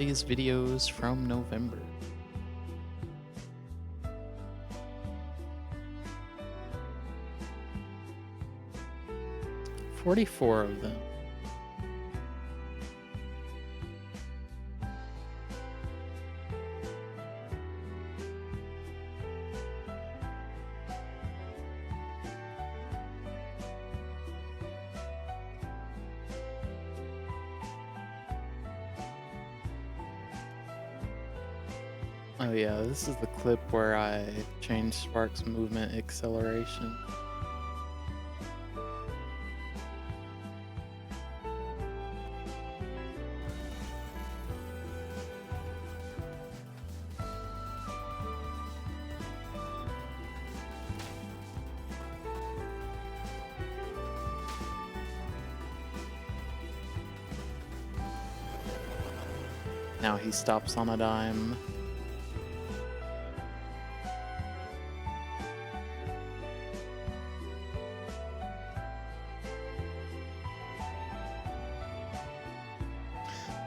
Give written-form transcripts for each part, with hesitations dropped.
these videos from November. $44 of them. Oh yeah, this is the clip where I changed Spark's movement acceleration. Now he stops on a dime.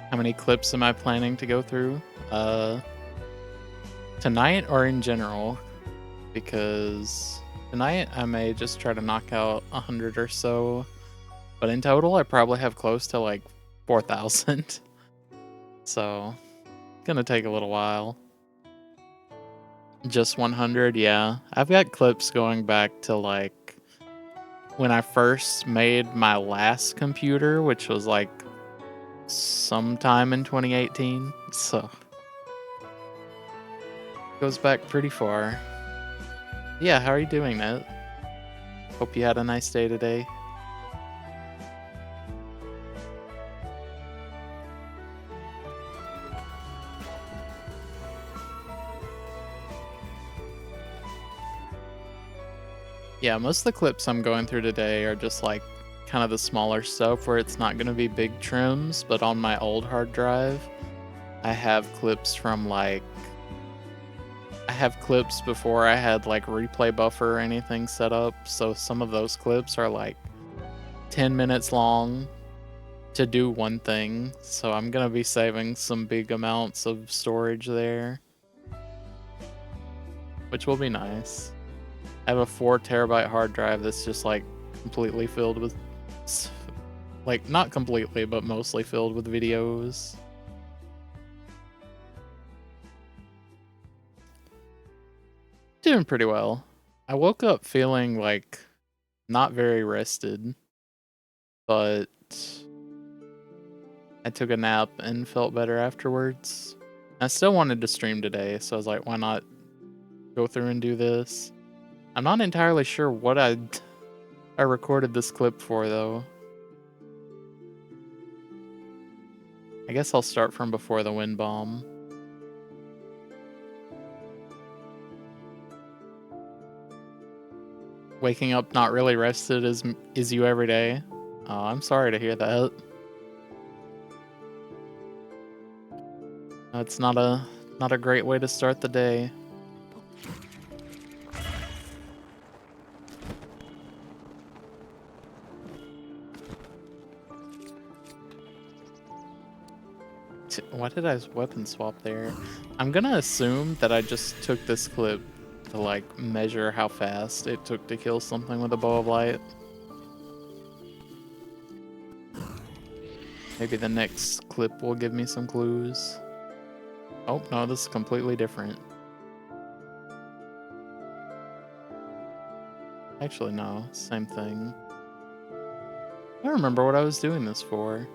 How many clips am I planning to go through? Tonight or in general? Because tonight I may just try to knock out 100 or so, but in total I probably have close to like 4,000. So, gonna take a little while. Just 100, yeah. I've got clips going back to like when I first made my last computer, which was like sometime in 2018. So, goes back pretty far. Yeah, how are you doing, Nat? Hope you had a nice day today. Yeah, most of the clips I'm going through today are just like kind of the smaller stuff where it's not going to be big trims, but on my old hard drive, I have clips from like I have clips before I had like replay buffer or anything set up, so some of those clips are like 10 minutes long to do one thing, so I'm going to be saving some big amounts of storage there, which will be nice. I have a 4 terabyte hard drive that's just like completely filled with, like not completely, but mostly filled with videos. Doing pretty well. I woke up feeling like not very rested, but I took a nap and felt better afterwards. I still wanted to stream today, so I was like, why not go through and do this? I'm not entirely sure what I recorded this clip for, though. I guess I'll start from before the wind bomb. Waking up not really rested is you every day. Oh, I'm sorry to hear that. That's not a great way to start the day. Why did I weapon swap there? I'm gonna assume that I just took this clip to like measure how fast it took to kill something with a bow of light. Maybe the next clip will give me some clues. Oh no, this is completely different. Actually no, same thing. I don't remember what I was doing this for.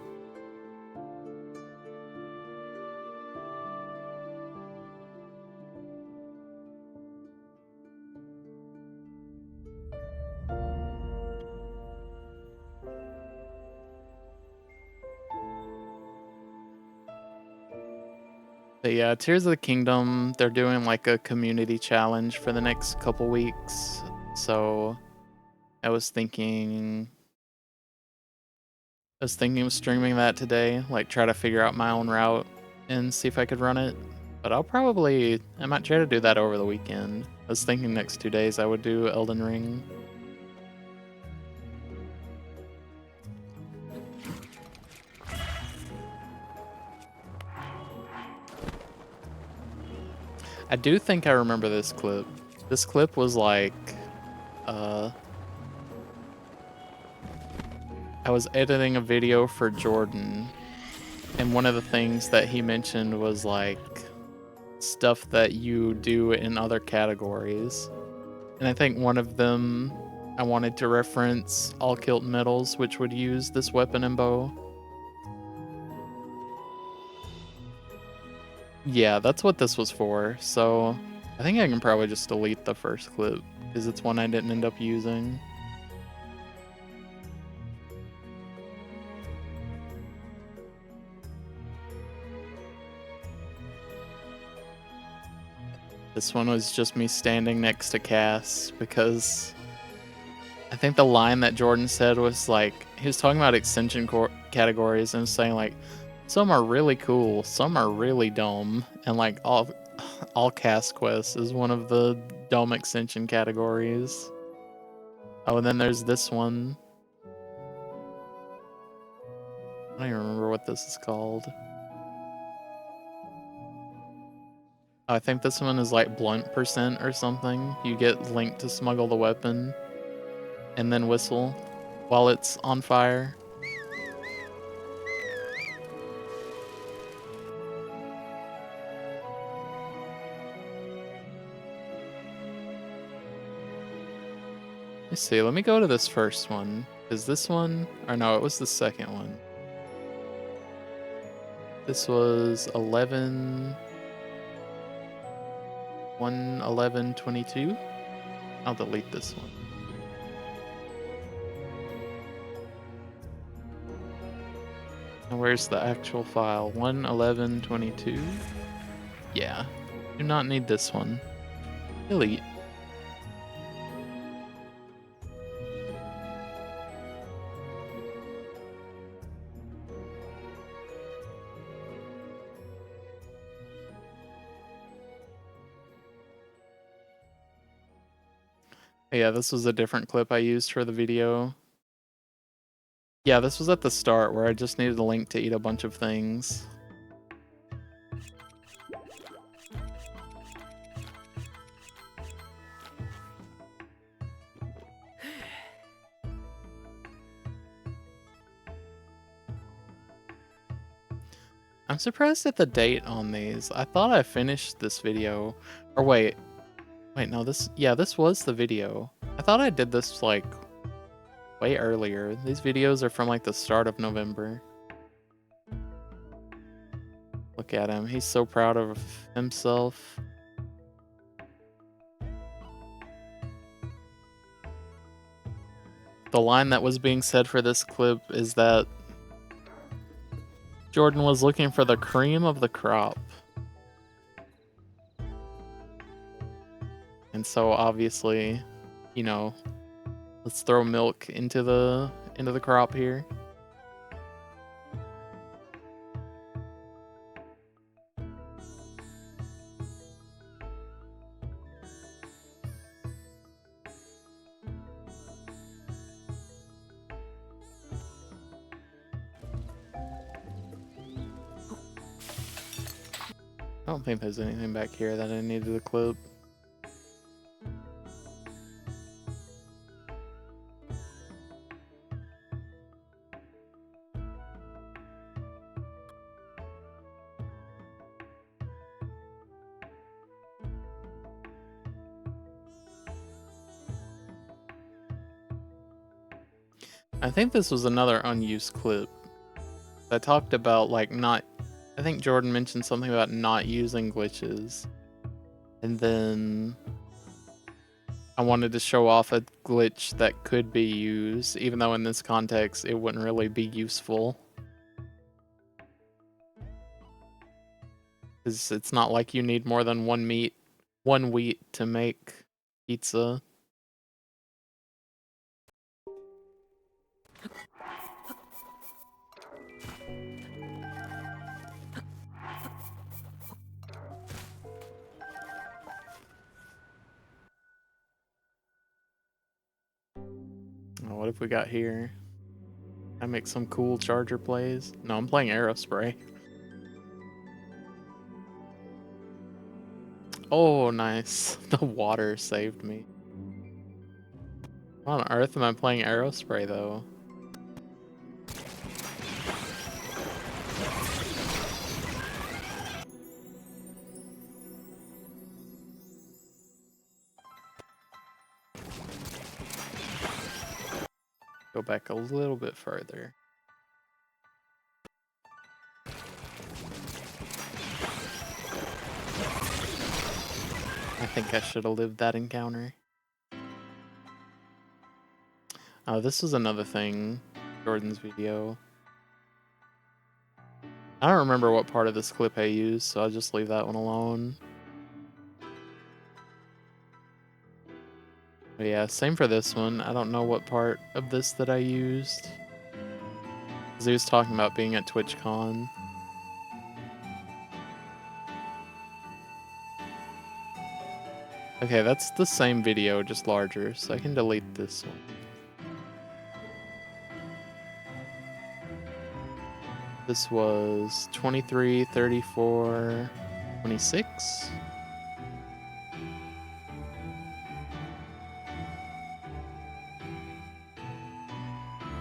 But yeah, Tears of the Kingdom, they're doing like a community challenge for the next couple weeks. So I was thinking of streaming that today, like try to figure out my own route and see if I could run it. But I might try to do that over the weekend. I was thinking next 2 days I would do Elden Ring. I do think I remember this clip. This clip was like, I was editing a video for Jordan, and one of the things that he mentioned was like stuff that you do in other categories. And I think one of them I wanted to reference All Kilt Metals, which would use this weapon and bow. Yeah, that's what this was for. So I think I can probably just delete the first clip because it's one I didn't end up using. This one was just me standing next to Cass because I think the line that Jordan said was like, he was talking about extension categories and saying like, some are really cool, some are really dumb, and like all Cass quests is one of the dumb extension categories. Oh, and then there's this one. I don't even remember what this is called. I think this one is like blunt percent or something. You get Link to smuggle the weapon and then whistle while it's on fire. Let's see, let me go to this first one. Is this one? Or no, it was the second one. This was 1:11:22. I'll delete this one. And where's the actual file? 1:11:22. Yeah. Do not need this one. Delete. Yeah, this was a different clip I used for the video. Yeah, this was at the start where I just needed a Link to eat a bunch of things. I'm surprised at the date on these. I thought I finished this video. Or wait, no, this was the video. I thought I did this like way earlier. These videos are from like the start of November. Look at him. He's so proud of himself. The line that was being said for this clip is that Jordan was looking for the cream of the crop. And so obviously, you know, let's throw milk into the crop here. I don't think there's anything back here that I needed to clip. I think this was another unused clip. I talked about like not, I think Jordan mentioned something about not using glitches. And then I wanted to show off a glitch that could be used, even though in this context it wouldn't really be useful. Because it's not like you need more than one wheat to make pizza. Oh, what have we got here? I make some cool charger plays. No, I'm playing Aerospray. Oh, nice. The water saved me. What on earth am I playing Aerospray though? Go back a little bit further. I think I should have lived that encounter. Oh, this was another thing. Jordan's video. I don't remember what part of this clip I used, so I'll just leave that one alone. But yeah, same for this one. I don't know what part of this that I used. Because he was talking about being at TwitchCon. Okay, that's the same video, just larger, so I can delete this one. This was 23, 34, 26.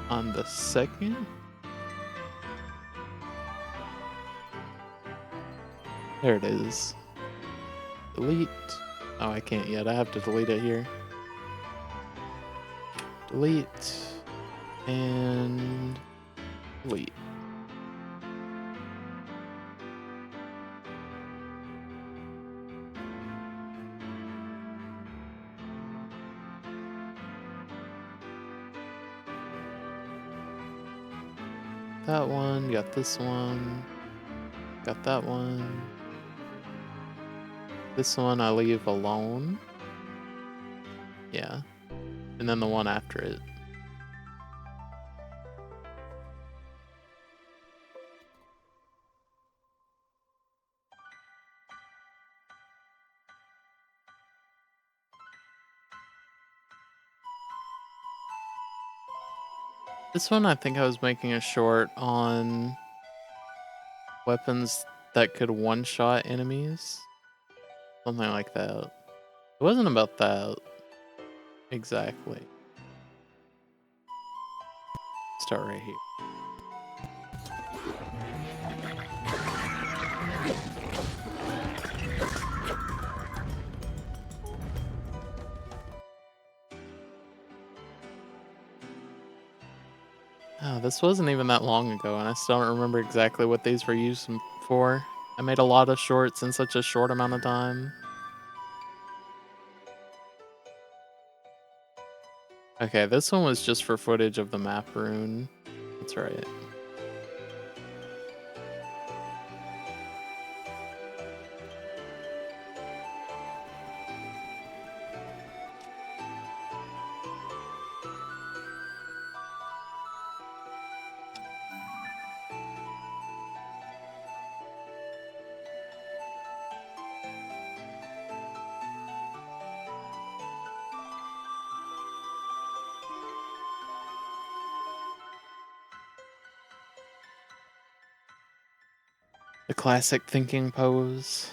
On the second? There it is. Delete. Oh, I can't yet. I have to delete it here. Delete. And delete. That one, got this one, got that one. This one I leave alone. Yeah. And then the one after it. This one I think I was making a short on weapons that could one-shot enemies. Something like that. It wasn't about that exactly. Start right here. Oh, this wasn't even that long ago, and I still don't remember exactly what these were used for. I made a lot of shorts in such a short amount of time. Okay, this one was just for footage of the map rune. That's right. The classic thinking pose.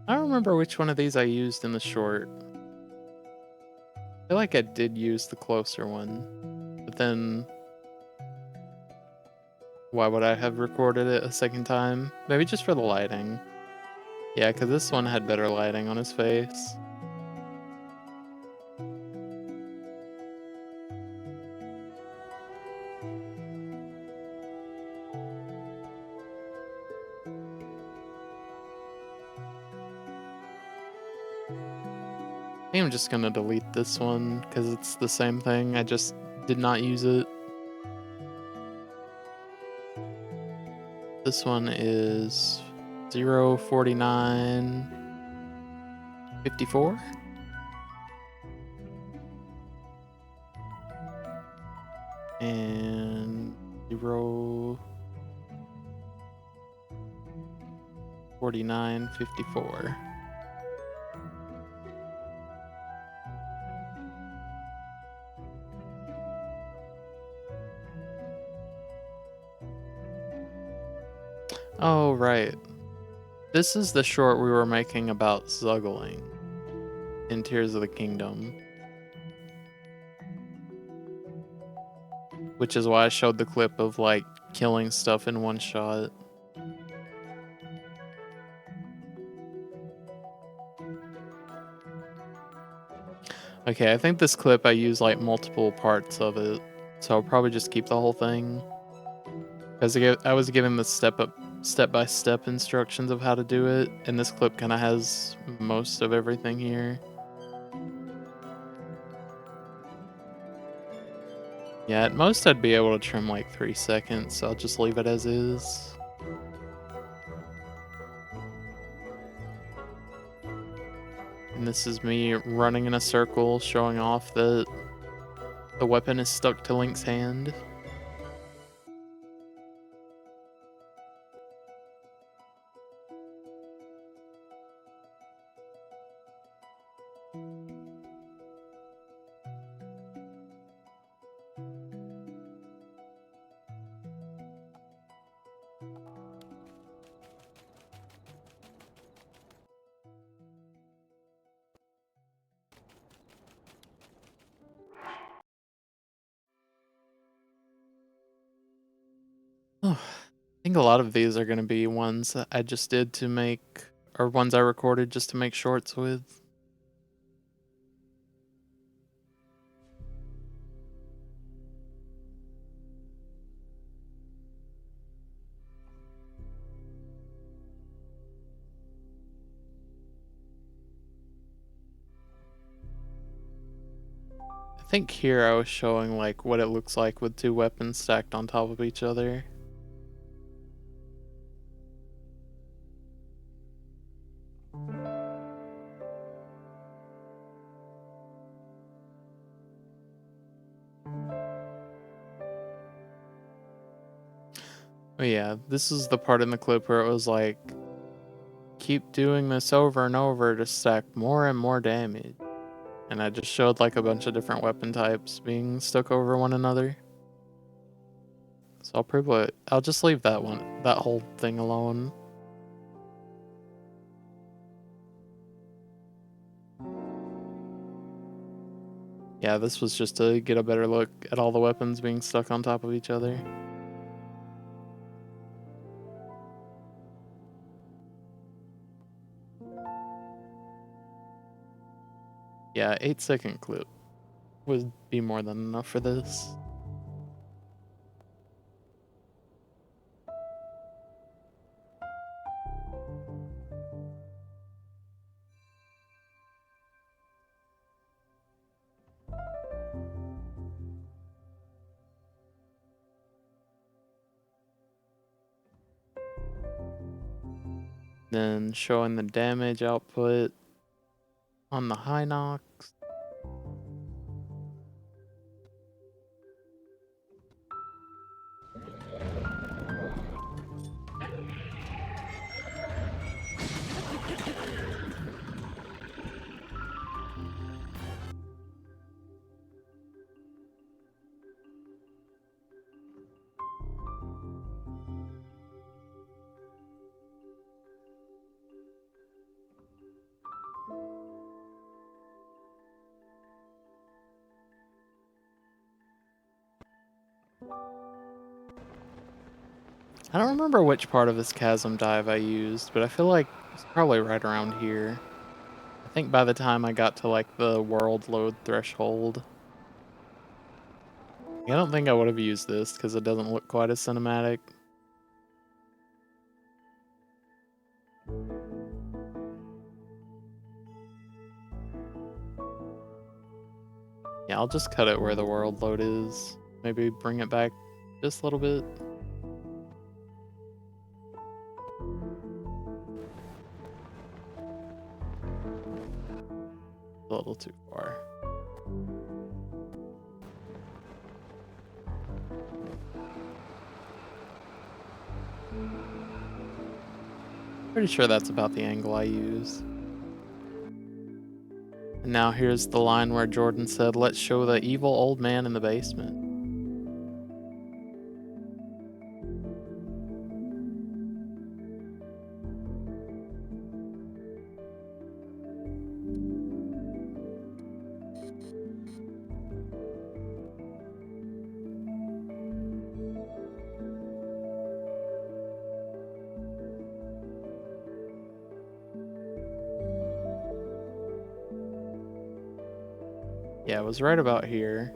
I don't remember which one of these I used in the short. I feel like I did use the closer one, but then why would I have recorded it a second time? Maybe just for the lighting. Yeah, because this one had better lighting on his face. think I'm just gonna delete this one because it's the same thing. I just did not use it. This one is 04954 and 04954. Oh, right. This is the short we were making about Zuggling in Tears of the Kingdom. Which is why I showed the clip of, like, killing stuff in one shot. Okay, I think this clip I use, like, multiple parts of it, so I'll probably just keep the whole thing. Because I was given the step-by-step instructions of how to do it, and this clip kind of has most of everything here. Yeah, at most I'd be able to trim like 3 seconds, so I'll just leave it as is. And this is me running in a circle, showing off that the weapon is stuck to Link's hand. Oh, I think a lot of these are going to be ones that I just did to make, or ones I recorded just to make shorts with. I think here I was showing like what it looks like with two weapons stacked on top of each other. Oh yeah, this is the part in the clip where it was like, keep doing this over and over to stack more and more damage. And I just showed like a bunch of different weapon types being stuck over one another. So I'll just leave that whole thing alone. Yeah, this was just to get a better look at all the weapons being stuck on top of each other. Yeah, 8-second clip would be more than enough for this. Then showing the damage output on the Hinox. I don't remember which part of this chasm dive I used, but I feel like it's probably right around here. I think by the time I got to like the world load threshold, I don't think I would have used this because it doesn't look quite as cinematic. Yeah, I'll just cut it where the world load is. Maybe bring it back just a little bit. A little too far. Pretty sure that's about the angle I use. And now here's the line where Jordan said, "Let's show the evil old man in the basement." Yeah, it was right about here.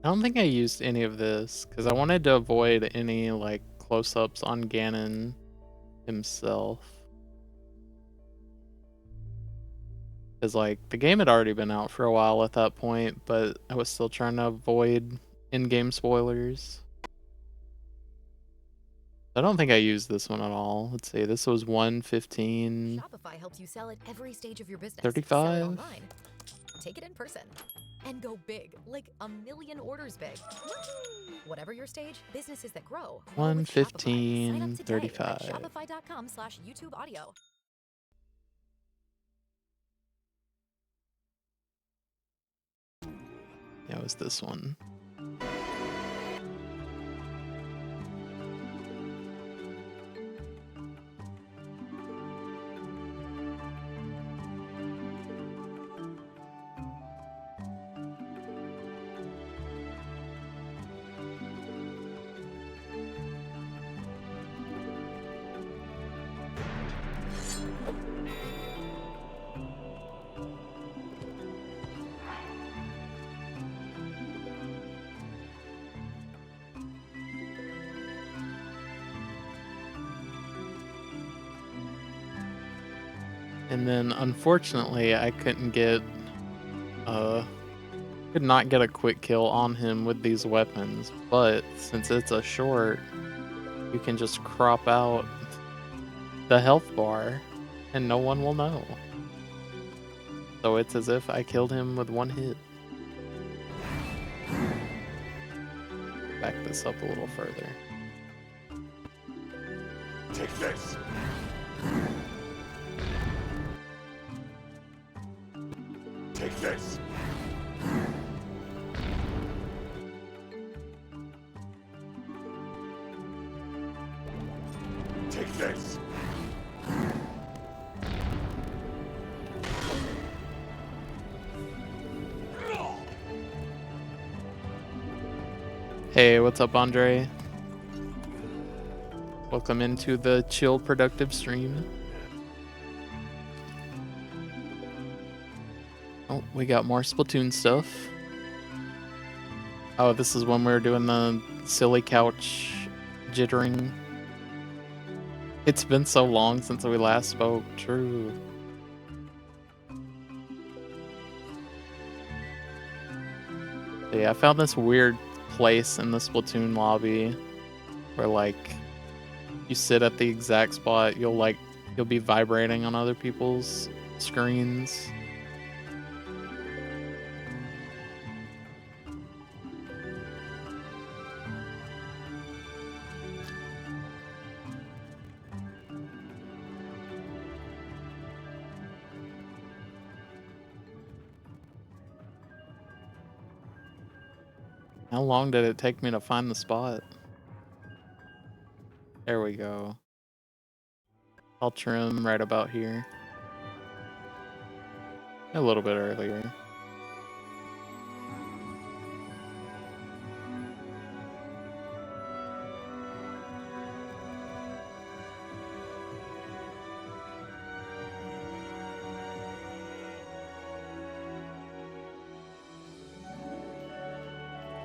I don't think I used any of this because I wanted to avoid any like close-ups on Ganon himself. Because like the game had already been out for a while at that point, but I was still trying to avoid in-game spoilers. I don't think I used this one at all. Let's see, this was 115. Shopify helps you sell at every stage of your business. 35. Sell it online, take it in person, and go big, like a million orders big. Whatever your stage, businesses that grow. 115, Sign up today 35. at shopify.com/YouTube audio. Yeah, it was this one. And then unfortunately I could not get a quick kill on him with these weapons, but since it's a short, you can just crop out the health bar and no one will know. So it's as if I killed him with one hit. Back this up a little further. Take this! Take this! Take this! Hey, what's up, Andre? Welcome into the chill, productive stream. Oh, we got more Splatoon stuff. Oh, this is when we were doing the silly couch jittering. It's been so long since we last spoke. True. Yeah, I found this weird place in the Splatoon lobby where like you sit at the exact spot, you'll be vibrating on other people's screens. How long did it take me to find the spot? There we go. I'll trim right about here. A little bit earlier.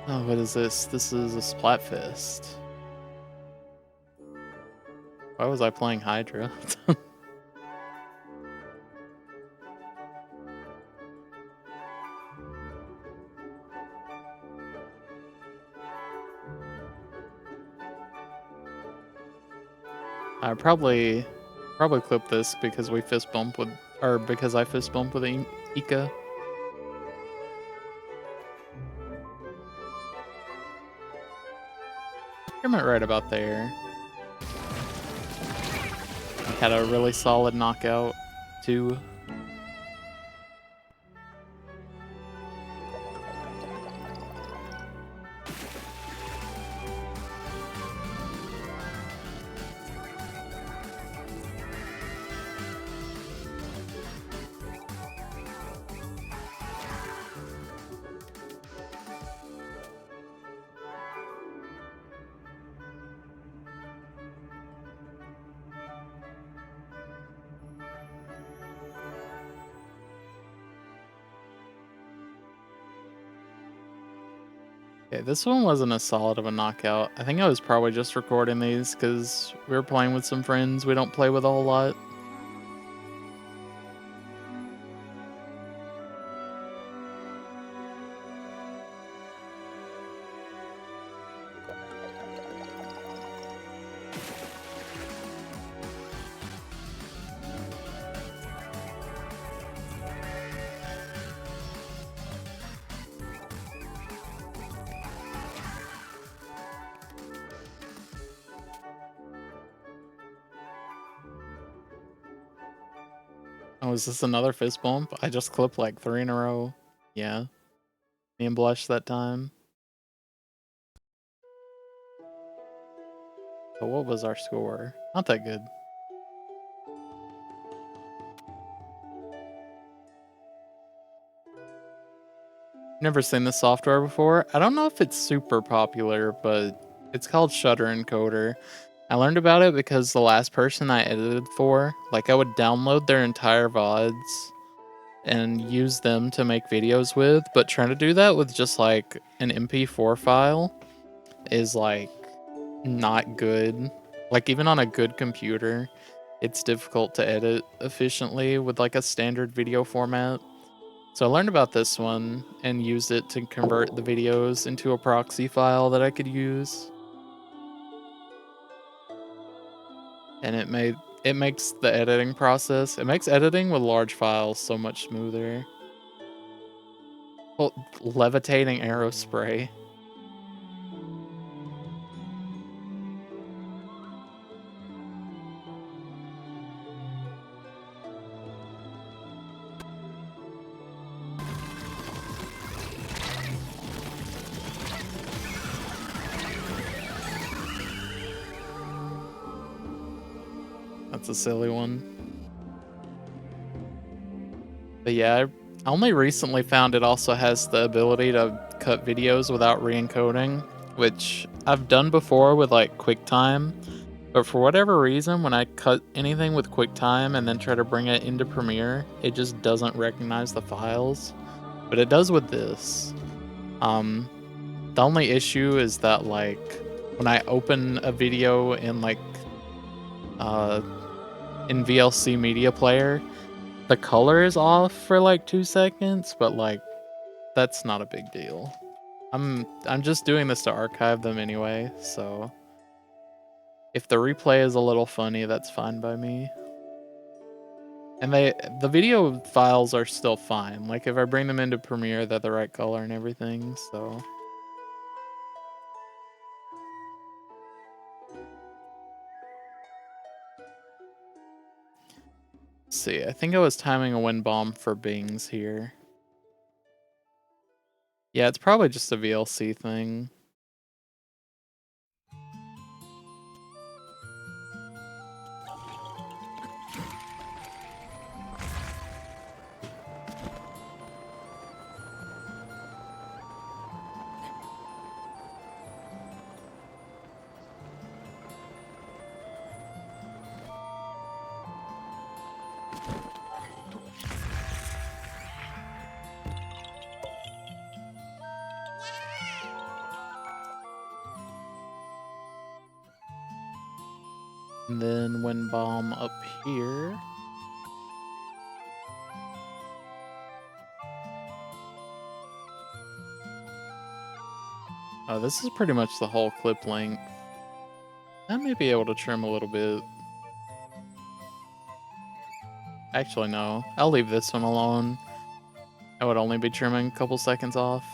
Oh, what is this? This is a Splatfest. Why was I playing Hydra? I probably clip this because we fist bump with, or because I fist bump with Ika. Trim it right about there. Had a really solid knockout too. Okay, this one wasn't as solid of a knockout. I think I was probably just recording these because we were playing with some friends we don't play with a whole lot. Oh, is this another fist bump? I just clipped like 3 in a row. Yeah. Me and Blush that time. But what was our score? Not that good. Never seen this software before. I don't know if it's super popular, but it's called Shutter Encoder. I learned about it because the last person I edited for, like I would download their entire VODs and use them to make videos with, but trying to do that with just like an MP4 file is like not good. Like even on a good computer, it's difficult to edit efficiently with like a standard video format. So I learned about this one and used it to convert the videos into a proxy file that I could use. And it makes the editing process, it makes editing with large files so much smoother. Well, levitating arrow spray. That's a silly one. But yeah, I only recently found it also has the ability to cut videos without re-encoding, which I've done before with like QuickTime. But for whatever reason, when I cut anything with QuickTime and then try to bring it into Premiere, it just doesn't recognize the files. But it does with this. The only issue is that like when I open a video in like in VLC Media Player, the color is off for like 2 seconds, but like that's not a big deal. I'm just doing this to archive them anyway, so if the replay is a little funny, that's fine by me. And the video files are still fine. Like if I bring them into Premiere, they're the right color and everything, so let's see, I think I was timing a wind bomb for Bings here. Yeah, it's probably just a VLC thing. And then wind bomb up here. Oh, this is pretty much the whole clip length. I may be able to trim a little bit. Actually, no. I'll leave this one alone. I would only be trimming a couple seconds off.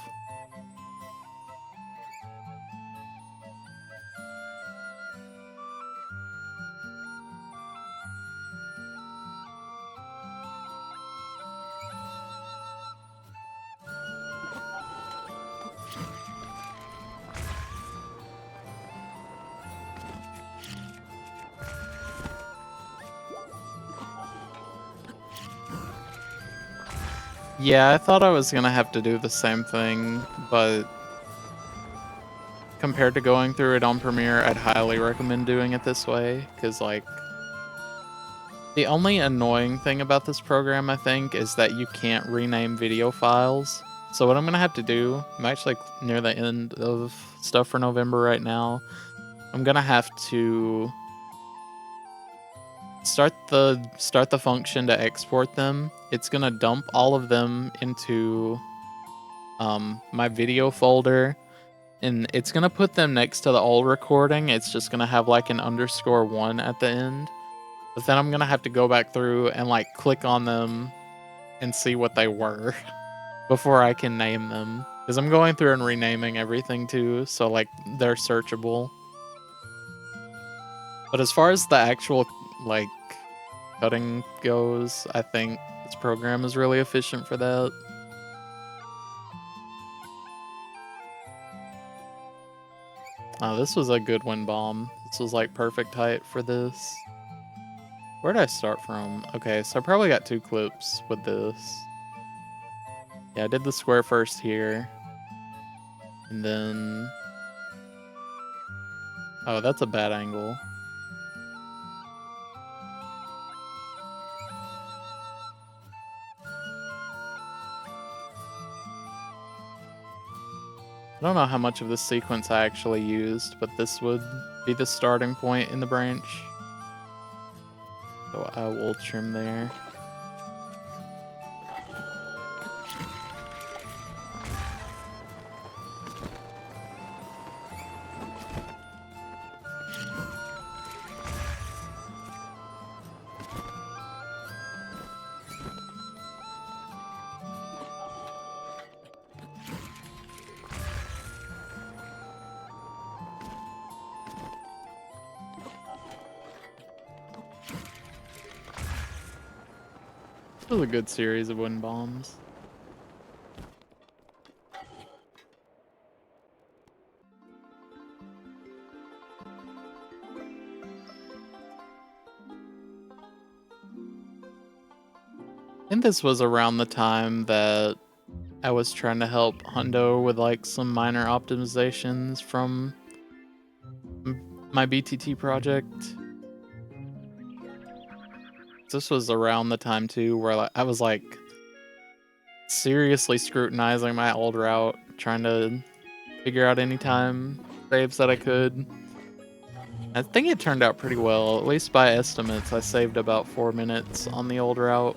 Yeah, I thought I was gonna have to do the same thing, but compared to going through it on Premiere, I'd highly recommend doing it this way, because, like, the only annoying thing about this program, I think, is that you can't rename video files. So what I'm gonna have to do, I'm actually near the end of stuff for November right now, I'm gonna have to start the function to export them. It's gonna dump all of them into my video folder, and it's gonna put them next to the old recording. It's just gonna have like an _1 at the end. But then I'm gonna have to go back through and like click on them and see what they were before I can name them. Because I'm going through and renaming everything too, so like they're searchable. But as far as the actual like cutting goes, I think this program is really efficient for that. Oh, this was a good wind bomb. This was like perfect height for this. Where did I start from? Okay, so I probably got 2 clips with this. Yeah, I did the square first here. And then... Oh, that's a bad angle. I don't know how much of this sequence I actually used, but this would be the starting point in the branch. So I will trim there. This was a good series of wind bombs. And this was around the time that I was trying to help Hundo with like some minor optimizations from my BTT project. This was around the time too where I was like seriously scrutinizing my old route, trying to figure out any time saves that I could. I think it turned out pretty well, at least by estimates. I saved about 4 minutes on the old route,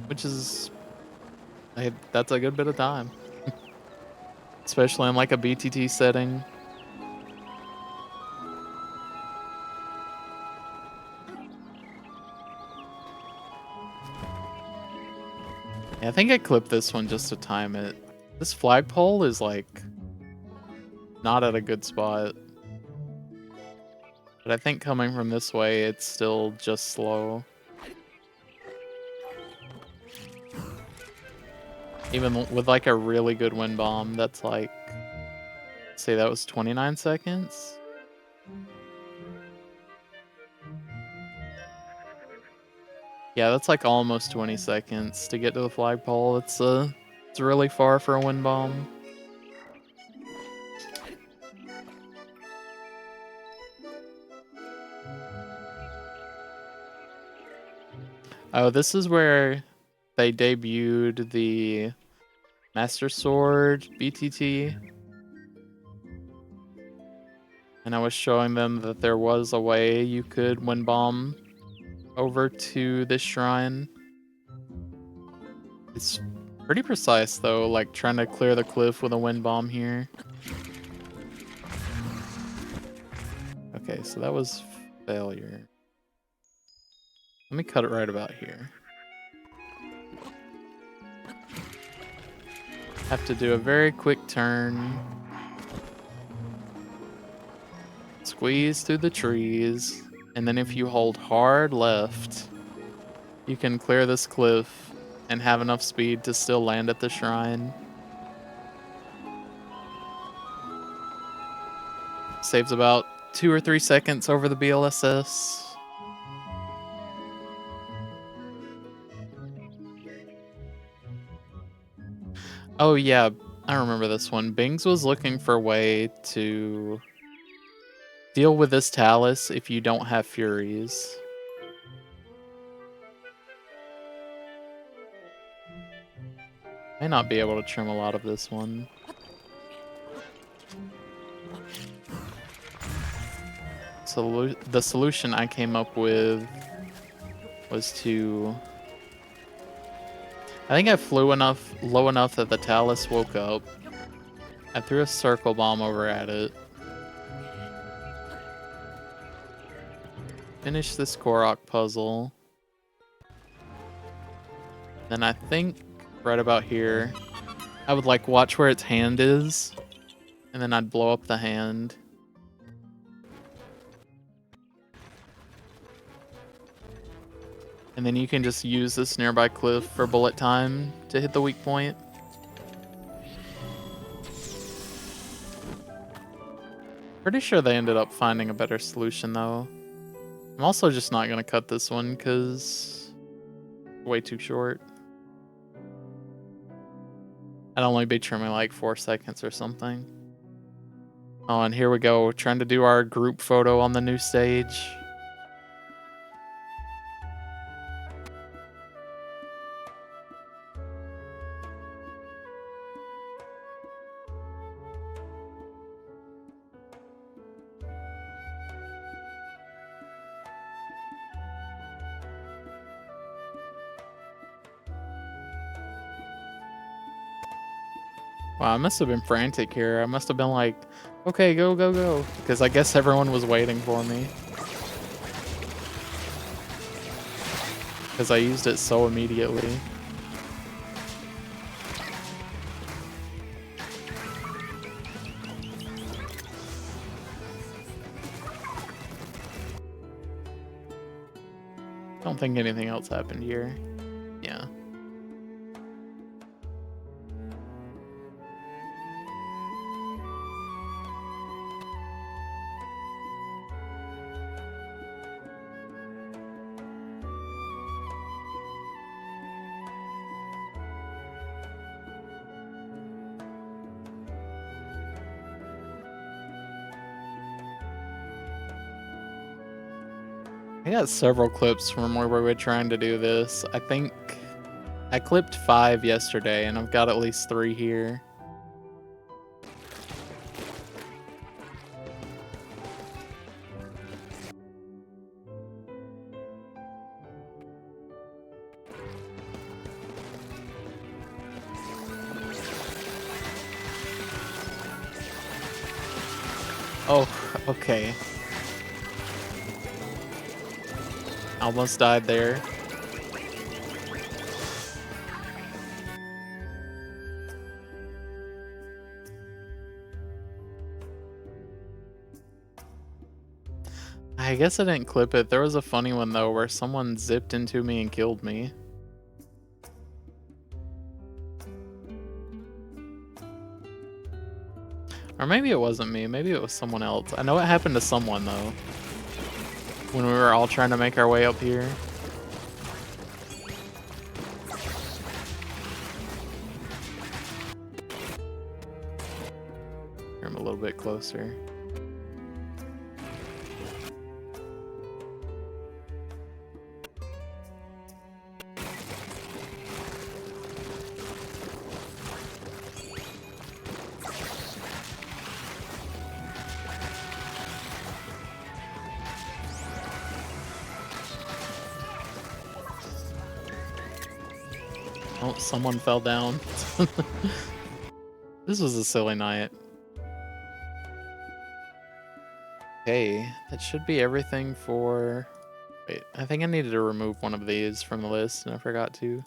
which is, that's a good bit of time. Especially in like a BTT setting. Yeah, I think I clipped this one just to time it. This flagpole is like not at a good spot. But I think coming from this way, it's still just slow. Even with like a really good wind bomb, that's like, say that was 29 seconds. Yeah, that's like almost 20 seconds to get to the flagpole. It's really far for a wind bomb. Oh, this is where they debuted the Master Sword BTT. and I was showing them that there was a way you could wind bomb over to this shrine. It's pretty precise though, like trying to clear the cliff with a wind bomb here. Okay, so that was failure. Let me cut it right about here. Have to do a very quick turn. Squeeze through the trees, and then if you hold hard left, you can clear this cliff and have enough speed to still land at the shrine. Saves about 2 or 3 seconds over the BLSS. Oh yeah, I remember this one. Bings was looking for a way to deal with this Talus if you don't have Furies. May not be able to trim a lot of this one. So the solution I came up with was to... I think I flew low enough that the Talus woke up. I threw a circle bomb over at it. Finish this Korok puzzle. Then I think right about here, I would like watch where its hand is, and then I'd blow up the hand. And then you can just use this nearby cliff for bullet time to hit the weak point. Pretty sure they ended up finding a better solution though. I'm also just not going to cut this one because way too short. I'd only be trimming like 4 seconds or something. Oh, and here we go, trying to do our group photo on the new stage. Wow, I must have been frantic here. I must have been like, okay, go, go, go. Because I guess everyone was waiting for me. Because I used it so immediately. I don't think anything else happened here. Yeah. I got several clips from where we were trying to do this. I think I clipped 5 yesterday, and I've got at least 3 here. Oh, okay. Almost died there. I guess I didn't clip it. There was a funny one though where someone zipped into me and killed me. Or maybe it wasn't me. Maybe it was someone else. I know it happened to someone though. When we were all trying to make our way up here. I'm a little bit closer. Oh, someone fell down. This was a silly night. Okay, that should be everything for... Wait, I think I needed to remove one of these from the list, and I forgot to.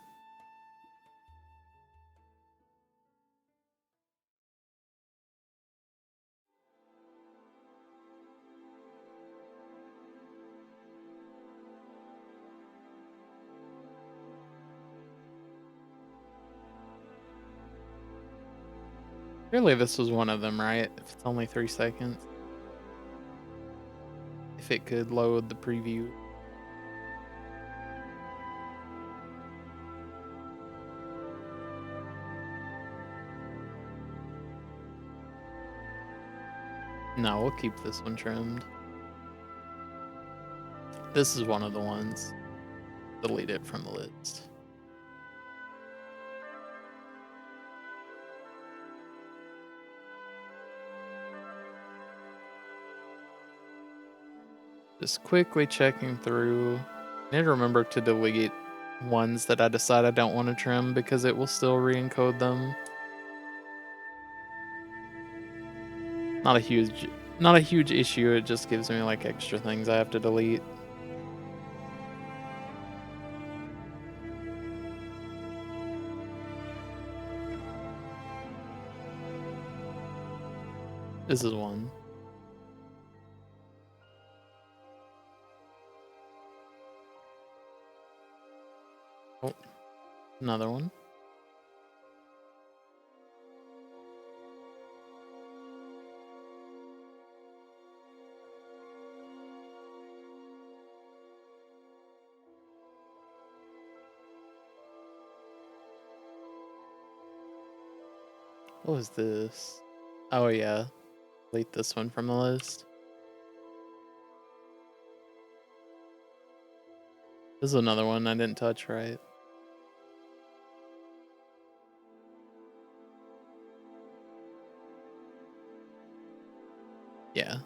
Surely this was one of them, right? If it's only 3 seconds. If it could load the preview. No, we'll keep this one trimmed. This is one of the ones. Delete it from the list. Just quickly checking through. I need to remember to delete ones that I decide I don't want to trim because it will still re-encode them. Not a huge issue, it just gives me like extra things I have to delete. This is one. Oh, another one. What was this? Oh yeah, delete this one from the list. This is another one I didn't touch right. Yeah,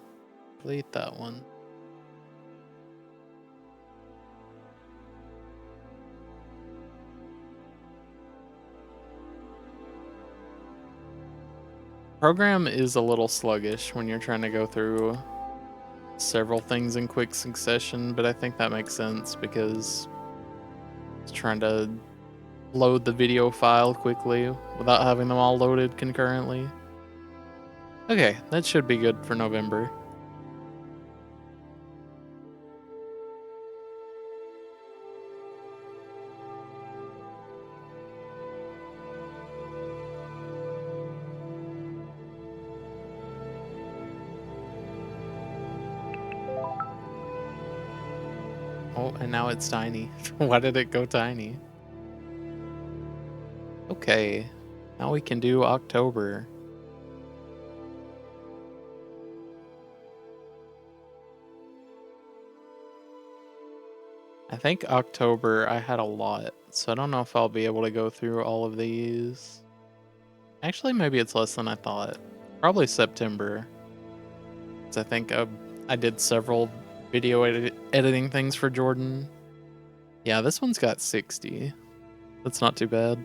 delete that one. Program is a little sluggish when you're trying to go through several things in quick succession, but I think that makes sense because it's trying to load the video file quickly without having them all loaded concurrently. Okay, that should be good for November. Oh, and now it's tiny. Why did it go tiny? Okay, now we can do October. I think October I had a lot, so I don't know if I'll be able to go through all of these. Actually, maybe it's less than I thought. Probably September. 'Cause I think I did several video editing things for Jordan. Yeah, this one's got 60. That's not too bad.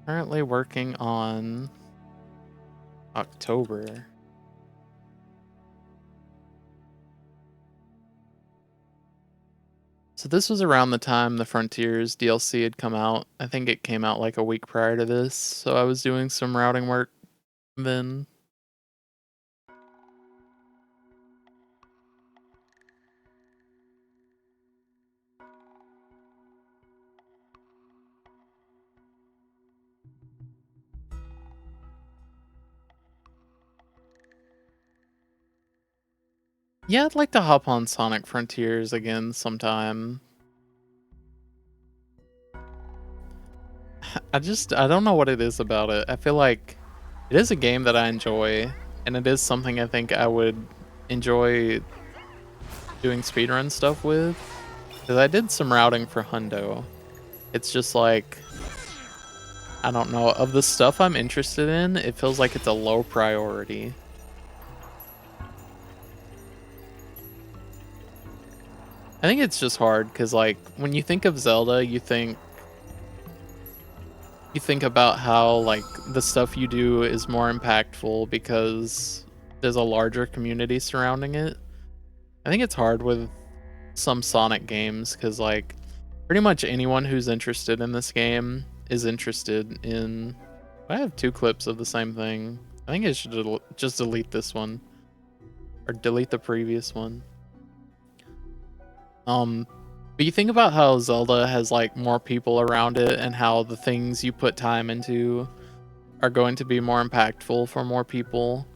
Currently working on October. So this was around the time the Frontiers DLC had come out. I think it came out like a week prior to this, so I was doing some routing work then. Yeah, I'd like to hop on Sonic Frontiers again sometime. I don't know what it is about it. I feel like it is a game that I enjoy, and it is something I think I would enjoy doing speedrun stuff with. Because I did some routing for Hundo. It's just like, I don't know, of the stuff I'm interested in, it feels like it's a low priority. I think it's just hard because, like, when you think of Zelda, you think about how, like, the stuff you do is more impactful because there's a larger community surrounding it. I think it's hard with some Sonic games because, like, pretty much anyone who's interested in this game is interested in... I have 2 clips of the same thing. I think I should just delete this one. Or delete the previous one. But you think about how Zelda has, like, more people around it and how the things you put time into are going to be more impactful for more people.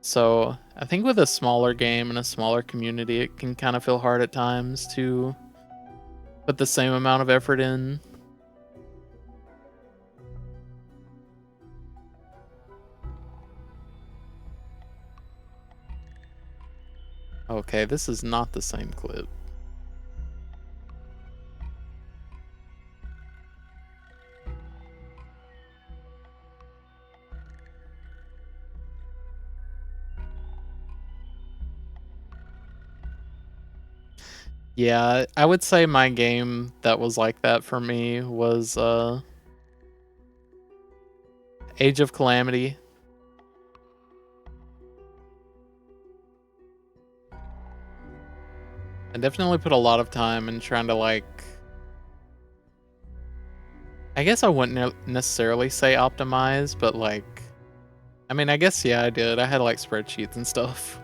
So I think with a smaller game and a smaller community, it can kind of feel hard at times to put the same amount of effort in. Okay, this is not the same clip. Yeah, I would say my game that was like that for me was Age of Calamity. I definitely put a lot of time in trying to, like... I guess I wouldn't necessarily say optimize, but, like... I mean, I guess, yeah, I did. I had, like, spreadsheets and stuff.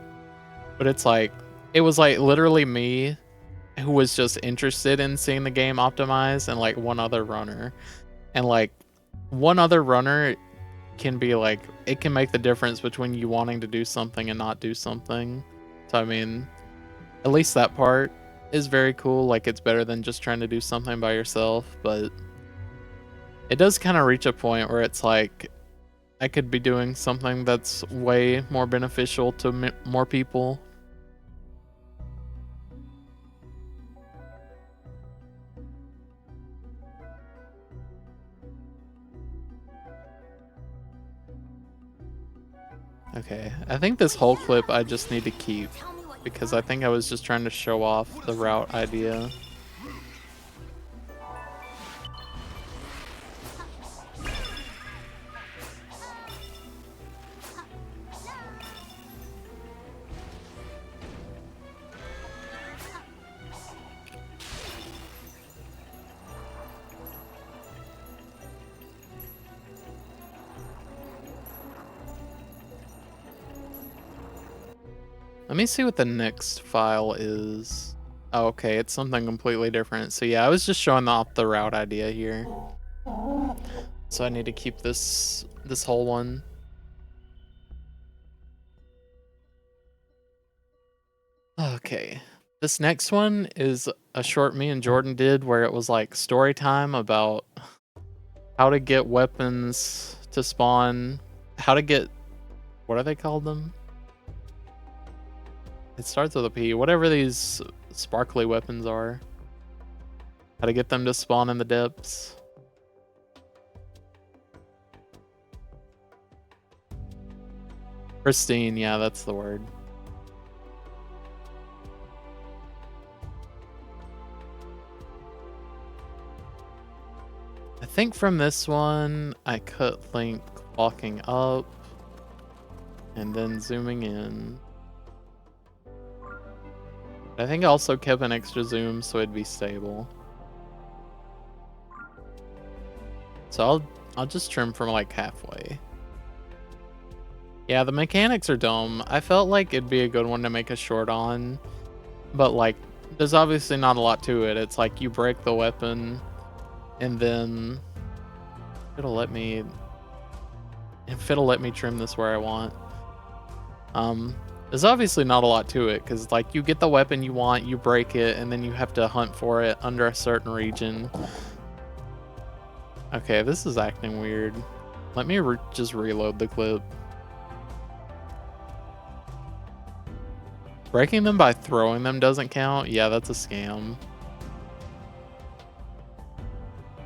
But it's like... It was, like, literally me who was just interested in seeing the game optimize and, like, one other runner. And, like, one other runner can be, like... It can make the difference between you wanting to do something and not do something. So, I mean... At least that part is very cool. Like, it's better than just trying to do something by yourself, but it does kind of reach a point where it's like, I could be doing something that's way more beneficial to more people. Okay, I think this whole clip I just need to keep, because I think I was just trying to show off the route idea. Let me see what the next file is. Oh, okay, it's something completely different. So yeah, I was just showing off the route idea here. So I need to keep this whole one. Okay. This next one is a short me and Jordan did where it was like story time about how to get weapons to spawn, how to get, what are they called them? It starts with a P. Whatever these sparkly weapons are. How to get them to spawn in the depths. Pristine, yeah, that's the word. I think from this one, I cut Link walking up and then zooming in. I think I also kept an extra zoom so it'd be stable. So I'll just trim from like halfway. Yeah, the mechanics are dumb. I felt like it'd be a good one to make a short on, but like there's obviously not a lot to it. It's like you break the weapon and then if it'll let me trim this where I want. There's obviously not a lot to it, because like you get the weapon you want, you break it, and then you have to hunt for it under a certain region. Okay, this is acting weird. Let me just reload the clip. Breaking them by throwing them doesn't count? Yeah, that's a scam.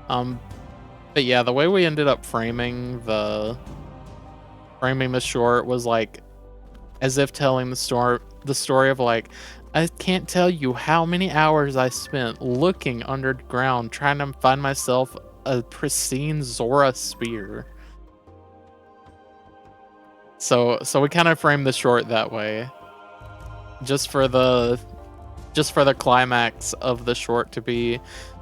But yeah, the way we ended up framing the short was like as if telling the story of like, I can't tell you how many hours I spent looking underground trying to find myself a pristine Zora spear. So we kind of framed the short that way. Just for the climax of the short to be,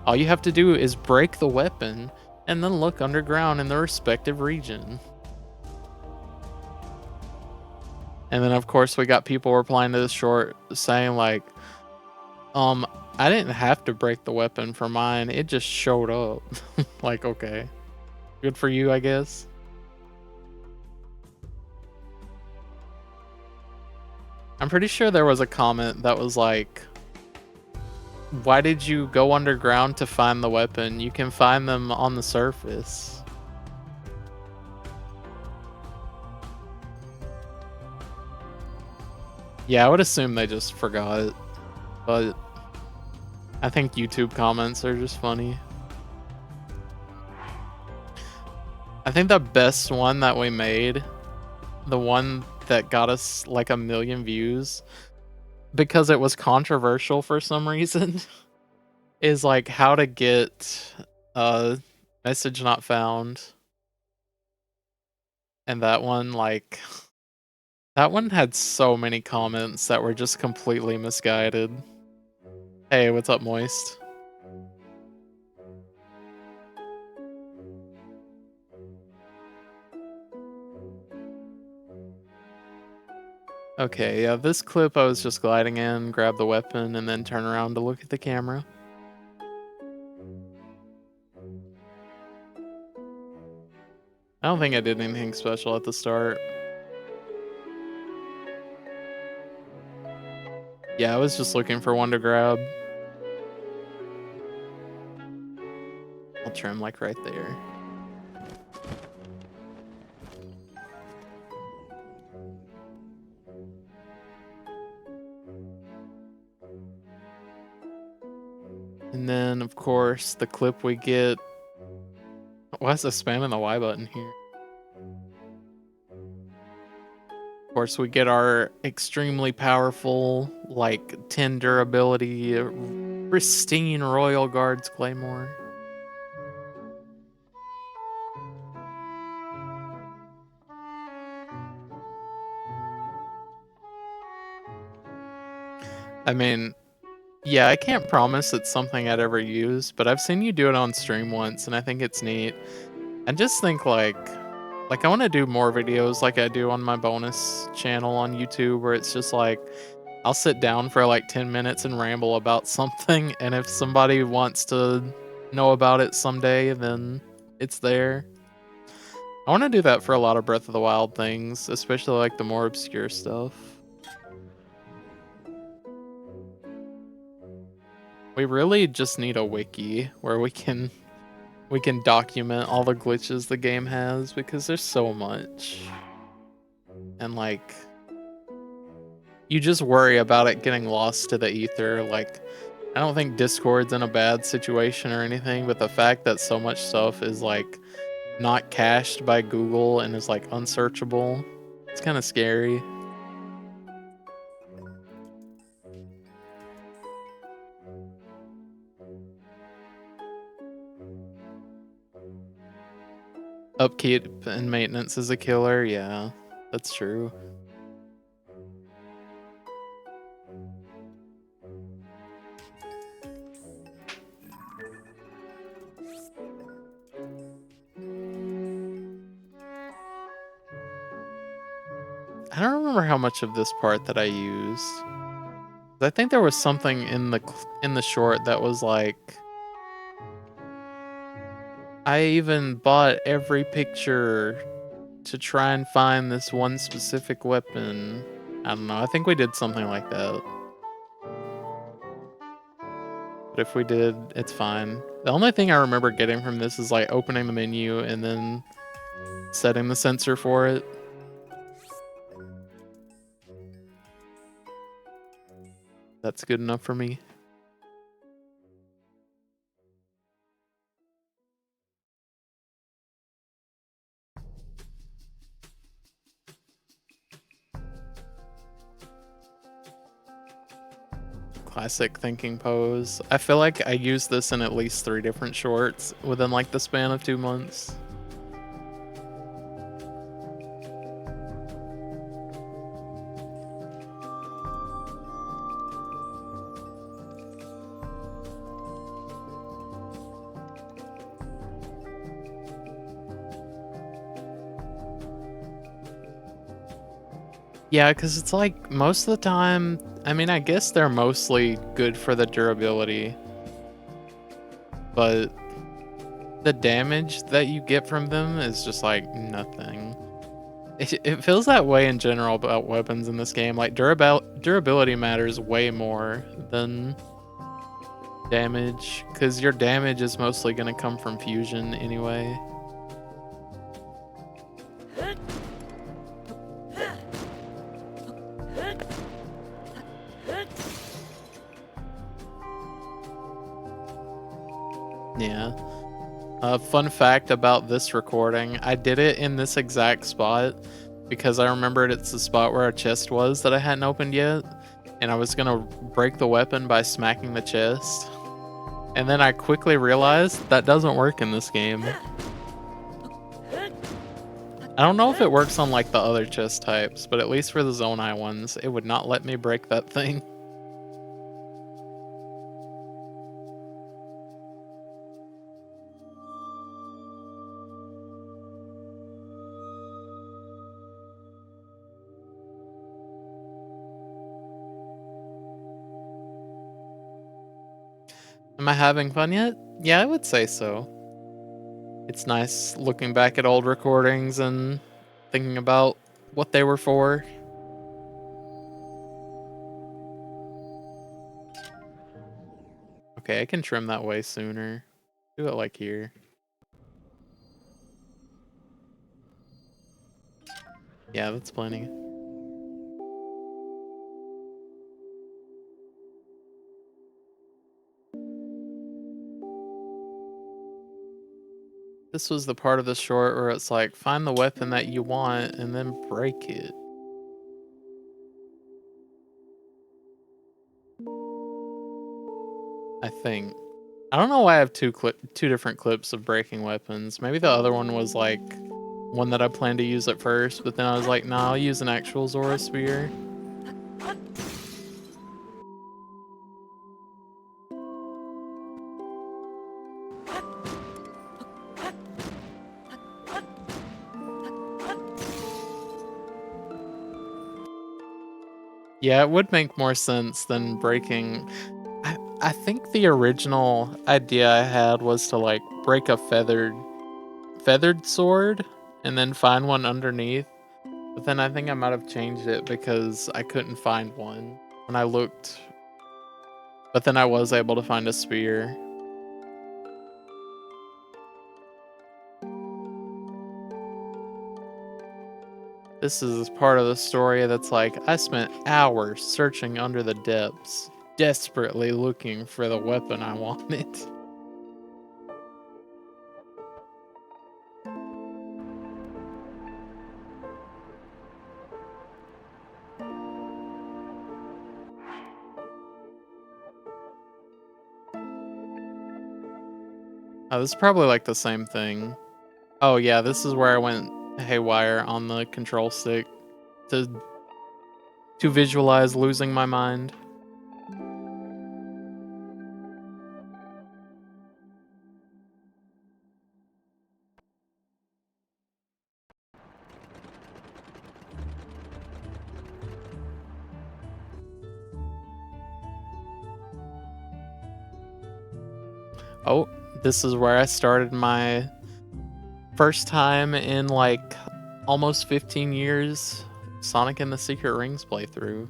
all you have to do is break the weapon and then look underground in the respective region. And then of course we got people replying to the short saying like, I didn't have to break the weapon for mine, it just showed up. Like, okay. Good for you, I guess. I'm pretty sure there was a comment that was like, why did you go underground to find the weapon? You can find them on the surface. Yeah, I would assume they just forgot, but I think YouTube comments are just funny. I think the best one that we made, the one that got us like 1 million views because it was controversial for some reason, is like how to get message not found. And that one, like, that one had so many comments that were just completely misguided. Hey, what's up, Moist? Okay, yeah, this clip I was just gliding in, grab the weapon, and then turn around to look at the camera. I don't think I did anything special at the start. Yeah, I was just looking for one to grab. I'll trim like right there. And then, of course, the clip we get... Why is it spamming the Y button here? Of course, we get our extremely powerful, like, 10 durability, pristine Royal Guards Claymore. I mean, yeah, I can't promise it's something I'd ever use, but I've seen you do it on stream once, and I think it's neat. And just think, like I want to do more videos like I do on my bonus channel on YouTube, where it's just like, I'll sit down for like 10 minutes and ramble about something, and if somebody wants to know about it someday, then it's there. I want to do that for a lot of Breath of the Wild things, especially like the more obscure stuff. We really just need a wiki where we can document all the glitches the game has, because there's so much. And like, you just worry about it getting lost to the ether. Like, I don't think Discord's in a bad situation or anything, but the fact that so much stuff is like not cached by Google and is like unsearchable, it's kind of scary. Upkeep and maintenance is a killer. Yeah, that's true. I don't remember how much of this part that I used. I think there was something in the short that was like, I even bought every picture to try and find this one specific weapon. I don't know. I think we did something like that. But if we did, it's fine. The only thing I remember getting from this is like opening the menu and then setting the sensor for it. That's good enough for me. Classic thinking pose. I feel like I used this in at least 3 different shorts within like the span of 2 months. Yeah, because it's like most of the time, I mean, I guess they're mostly good for the durability, but the damage that you get from them is just like nothing. It feels that way in general about weapons in this game. Like durability matters way more than damage, because your damage is mostly going to come from fusion anyway. Yeah. Fun fact about this recording, I did it in this exact spot because I remembered it's the spot where a chest was that I hadn't opened yet, and I was gonna break the weapon by smacking the chest. And then I quickly realized that doesn't work in this game. I don't know if it works on like the other chest types, but at least for the Zonai ones, it would not let me break that thing. Am I having fun yet? Yeah, I would say so. It's nice looking back at old recordings and thinking about what they were for. Okay, I can trim that way sooner. Do it like here. Yeah, that's plenty. This was the part of the short where it's like, find the weapon that you want and then break it. I think. I don't know why I have two different clips of breaking weapons. Maybe the other one was like one that I planned to use at first, but then I was like, nah, I'll use an actual Zora Spear. Yeah, it would make more sense than breaking. I think the original idea I had was to like break a feathered sword and then find one underneath. But then I think I might have changed it because I couldn't find one when I looked. But then I was able to find a spear. This is part of the story that's like, I spent hours searching under the depths, desperately looking for the weapon I wanted. Oh, this is probably like the same thing. Oh yeah, this is where I went haywire on the control stick to visualize losing my mind. Oh, this is where I started my first time in like almost 15 years Sonic and the Secret Rings playthrough.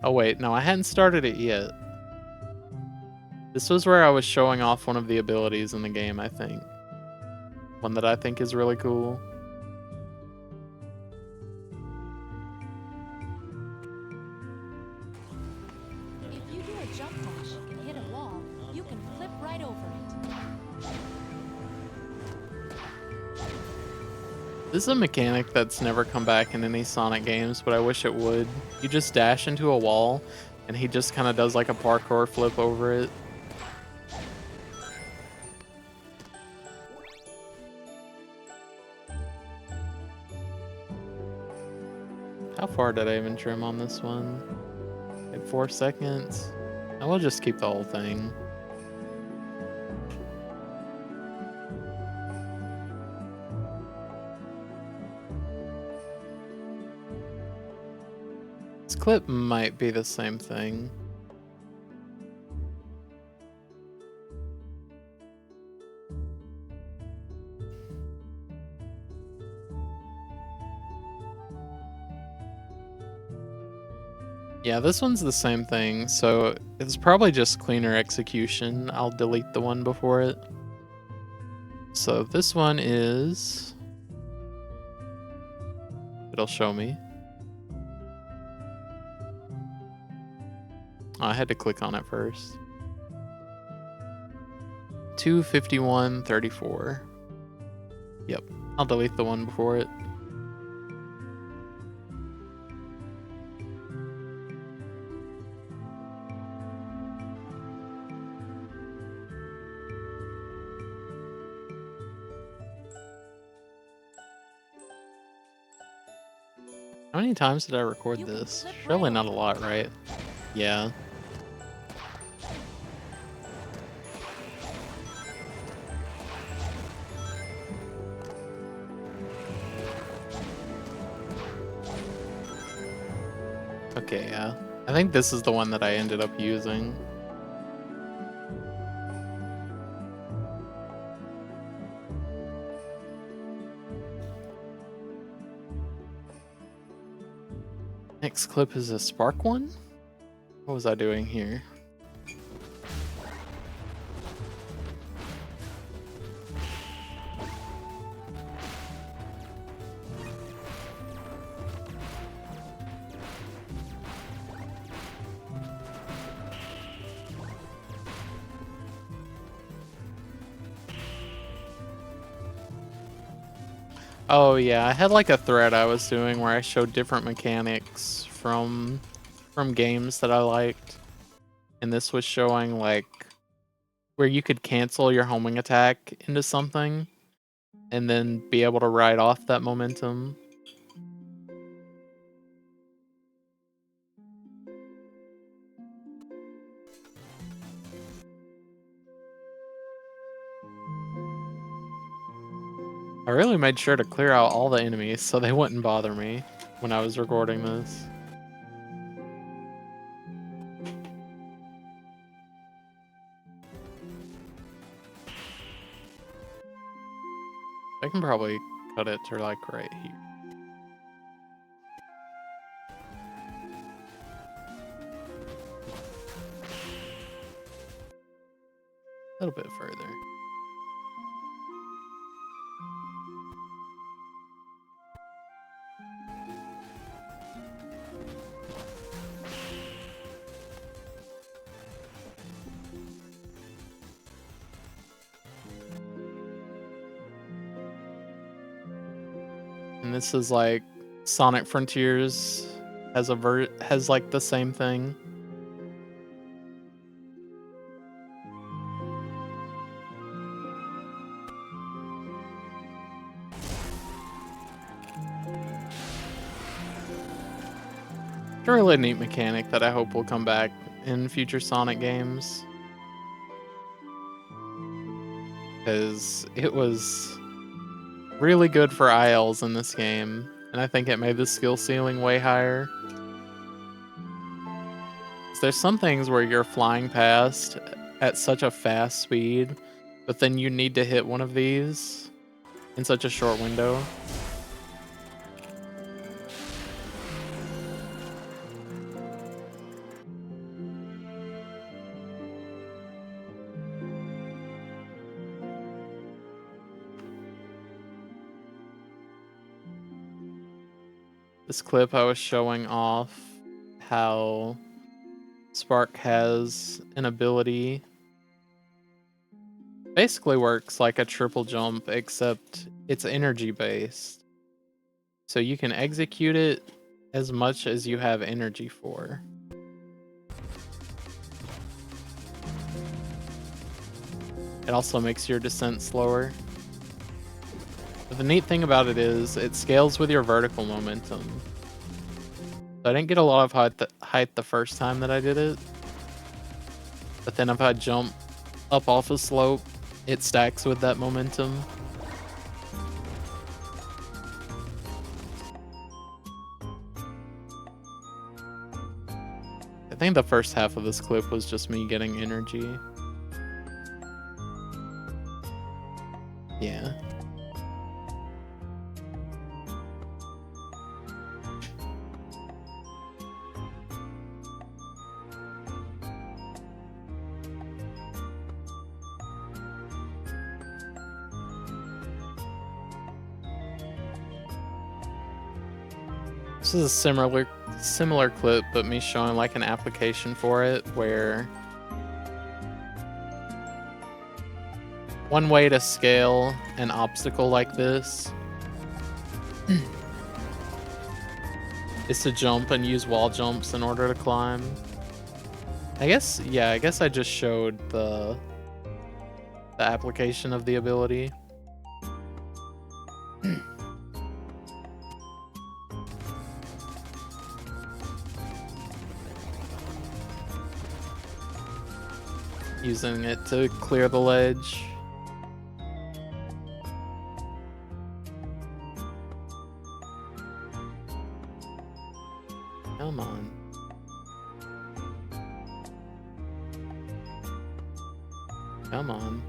Oh wait, no, I hadn't started it yet. This was where I was showing off one of the abilities in the game, I think. One that I think is really cool. If you do a jump dash and hit a wall, you can flip right over it. This is a mechanic that's never come back in any Sonic games, but I wish it would. You just dash into a wall, and he just kind of does like a parkour flip over it. How far did I even trim on this one? Like 4 seconds. I will just keep the whole thing. This clip might be the same thing. Yeah, this one's the same thing, so it's probably just cleaner execution. I'll delete the one before it. So this one is... It'll show me. Oh, I had to click on it first. 251.34. Yep, I'll delete the one before it. How many times did I record You can this? flip Surely rails. not a lot, right? Yeah. Okay, yeah. I think this is the one that I ended up using. Next clip is a spark one? What was I doing here? Oh yeah, I had like a thread I was doing where I showed different mechanics from games that I liked. And this was showing like where you could cancel your homing attack into something and then be able to ride off that momentum. I really made sure to clear out all the enemies so they wouldn't bother me when I was recording this. I can probably cut it to like right here. A little bit further. And this is like Sonic Frontiers has like the same thing. It's a really neat mechanic that I hope will come back in future Sonic games. Because it was really good for ILs in this game, and I think it made the skill ceiling way higher. There's some things where you're flying past at such a fast speed, but then you need to hit one of these in such a short window. This clip I was showing off how Spark has an ability. Basically works like a triple jump, except it's energy based. So you can execute it as much as you have energy for. It also makes your descent slower. But the neat thing about it is it scales with your vertical momentum. So I didn't get a lot of height the first time that I did it. But then if I jump up off a slope, it stacks with that momentum. I think the first half of this clip was just me getting energy. Yeah. This is a similar clip, but me showing like an application for it where one way to scale an obstacle like this is to jump and use wall jumps in order to climb. I guess I just showed the application of the ability. Using it to clear the ledge. Come on. Come on.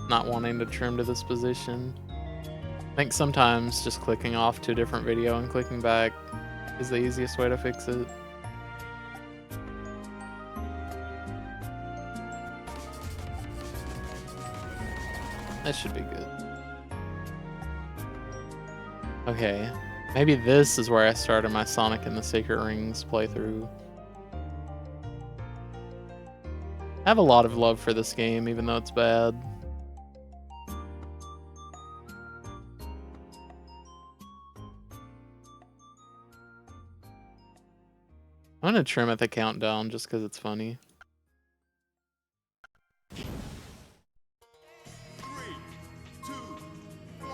Not wanting to trim to this position. I think sometimes just clicking off to a different video and clicking back is the easiest way to fix it. That should be good. Okay, maybe this is where I started my Sonic and the Sacred Rings playthrough. I have a lot of love for this game, even though it's bad. I'm gonna trim at the countdown just because it's funny. 3, 2, 1.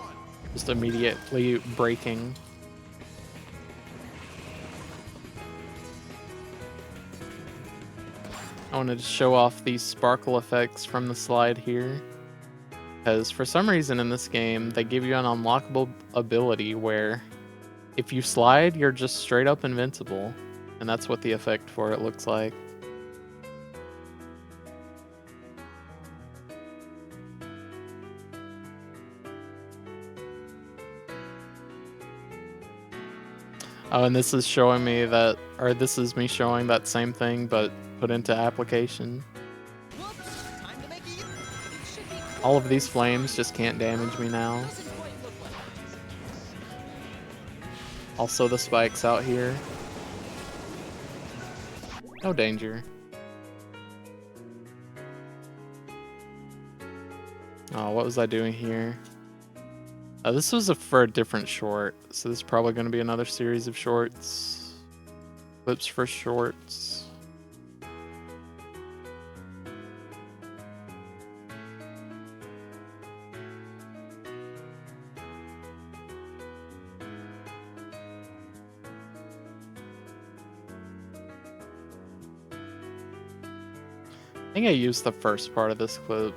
Just immediately breaking. I wanted to show off these sparkle effects from the slide here, because for some reason in this game they give you an unlockable ability where if you slide you're just straight up invincible, and that's what the effect for it looks like. Oh, and this is showing me that, or this is me showing that same thing, but put into application. All of these flames just can't damage me now. Also the spikes out here. No danger. Oh, what was I doing here? This was for a different short, so this is probably going to be another series of shorts. Clips for shorts. I think I used the first part of this clip.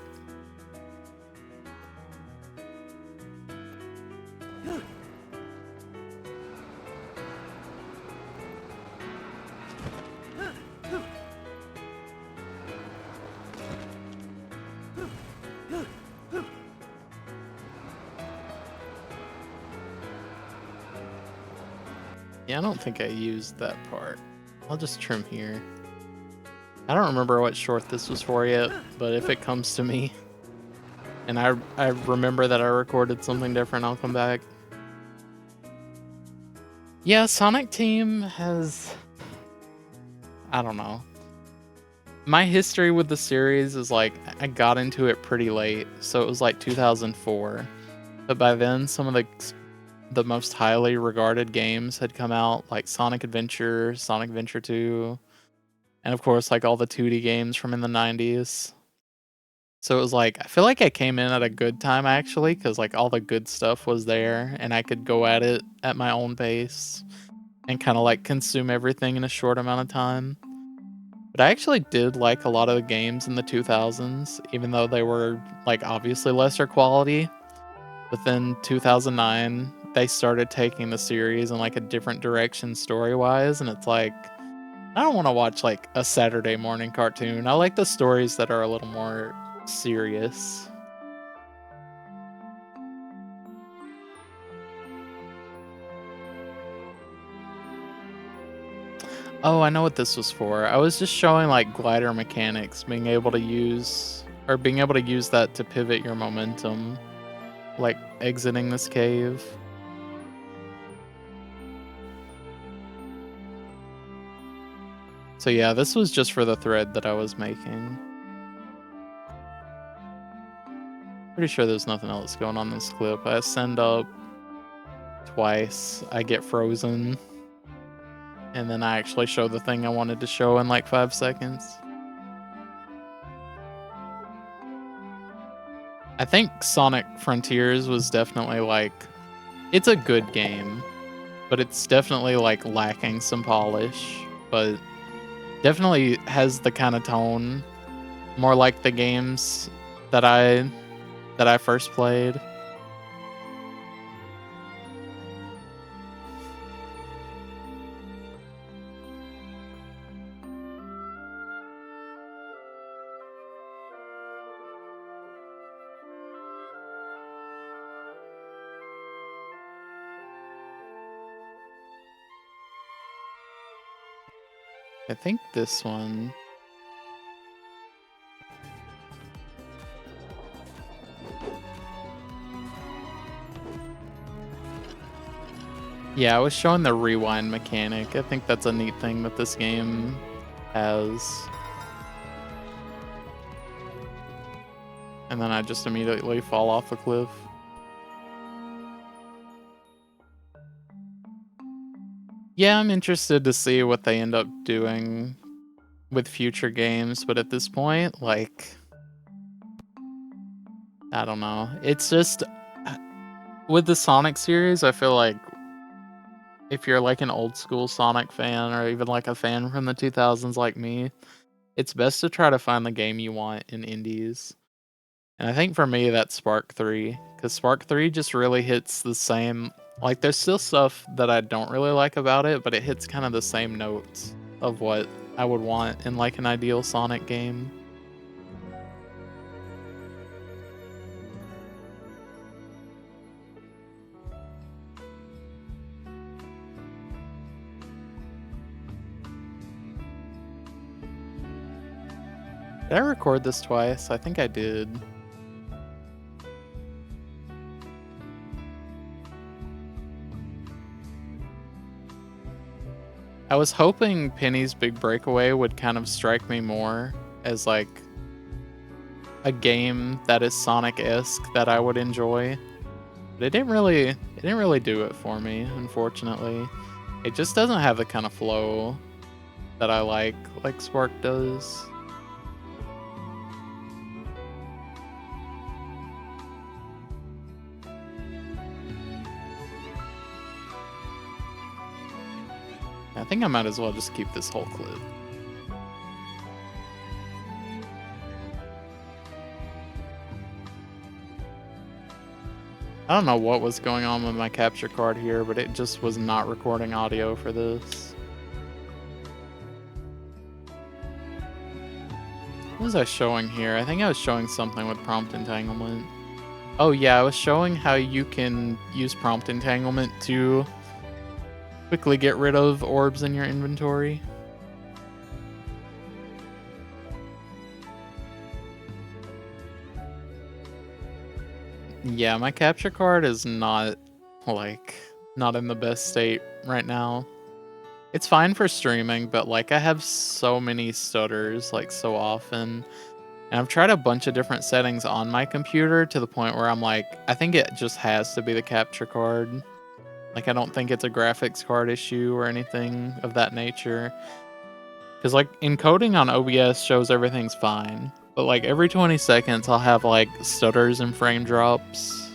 Yeah, I don't think I used that part. I'll just trim here. I don't remember what short this was for yet, but if it comes to me and I remember that I recorded something different, I'll come back. Yeah, Sonic Team has... I don't know. My history with the series is like, I got into it pretty late, so it was like 2004. But by then, some of the most highly regarded games had come out, like Sonic Adventure, Sonic Adventure 2, and of course, like all the 2D games from in the 90s. So it was like, I feel like I came in at a good time actually, because like all the good stuff was there and I could go at it at my own pace and kind of like consume everything in a short amount of time. But I actually did like a lot of the games in the 2000s, even though they were like obviously lesser quality. But then 2009, they started taking the series in like a different direction story-wise, and it's like, I don't want to watch like a Saturday morning cartoon. I like the stories that are a little more serious. Oh, I know what this was for. I was just showing like glider mechanics, being able to use that to pivot your momentum, like exiting this cave. So yeah, this was just for the thread that I was making. Pretty sure there's nothing else going on in this clip. I ascend up twice, I get frozen, and then I actually show the thing I wanted to show in like 5 seconds. I think Sonic Frontiers was definitely like, it's a good game, but it's definitely like lacking some polish, but definitely has the kind of tone more like the games that I first played. I think this one. Yeah, I was showing the rewind mechanic. I think that's a neat thing that this game has. And then I just immediately fall off a cliff. Yeah, I'm interested to see what they end up doing with future games, but at this point, like, I don't know. It's just, with the Sonic series, I feel like if you're like an old school Sonic fan or even like a fan from the 2000s like me, it's best to try to find the game you want in indies. And I think for me, that's Spark 3, because Spark 3 just really hits the same. Like, there's still stuff that I don't really like about it, but it hits kind of the same notes of what I would want in like an ideal Sonic game. Did I record this twice? I think I did. I was hoping Penny's Big Breakaway would kind of strike me more as like a game that is Sonic-esque that I would enjoy. But it didn't really do it for me, unfortunately. It just doesn't have the kind of flow that I like Spark does. I think I might as well just keep this whole clip. I don't know what was going on with my capture card here, but it just was not recording audio for this. What was I showing here? I think I was showing something with prompt entanglement. Oh yeah, I was showing how you can use prompt entanglement to quickly get rid of orbs in your inventory. Yeah, my capture card is not in the best state right now. It's fine for streaming, but like I have so many stutters like so often. And I've tried a bunch of different settings on my computer to the point where I'm like, I think it just has to be the capture card. Like, I don't think it's a graphics card issue or anything of that nature. Because, like, encoding on OBS shows everything's fine. But, like, every 20 seconds, I'll have, like, stutters and frame drops.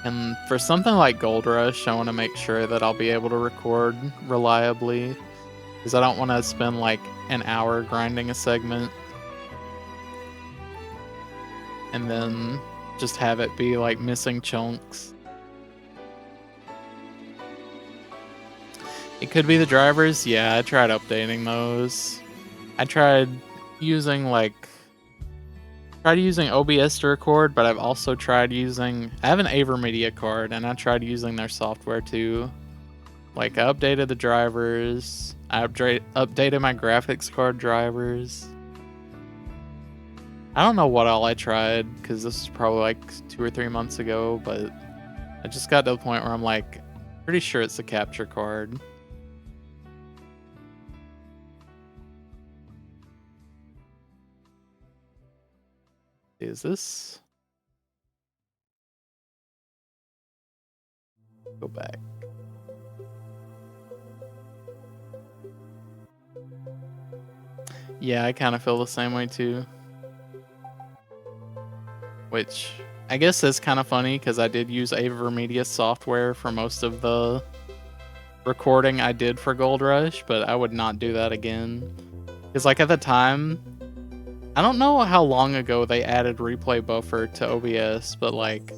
And for something like Gold Rush, I want to make sure that I'll be able to record reliably. Because I don't want to spend, like, an hour grinding a segment. And then just have it be, like, missing chunks. It could be the drivers. Yeah, I tried updating those. I tried using OBS to record, but I've also tried using... I have an AverMedia card, and I tried using their software too. Like, I updated the drivers. I updated my graphics card drivers. I don't know what all I tried, because this was probably like 2 or 3 months ago, but I just got to the point where I'm like, pretty sure it's the capture card. Is this? Go back. Yeah, I kind of feel the same way too. Which I guess is kind of funny because I did use AverMedia software for most of the recording I did for Gold Rush, but I would not do that again. Because like at the time, I don't know how long ago they added replay buffer to OBS, but like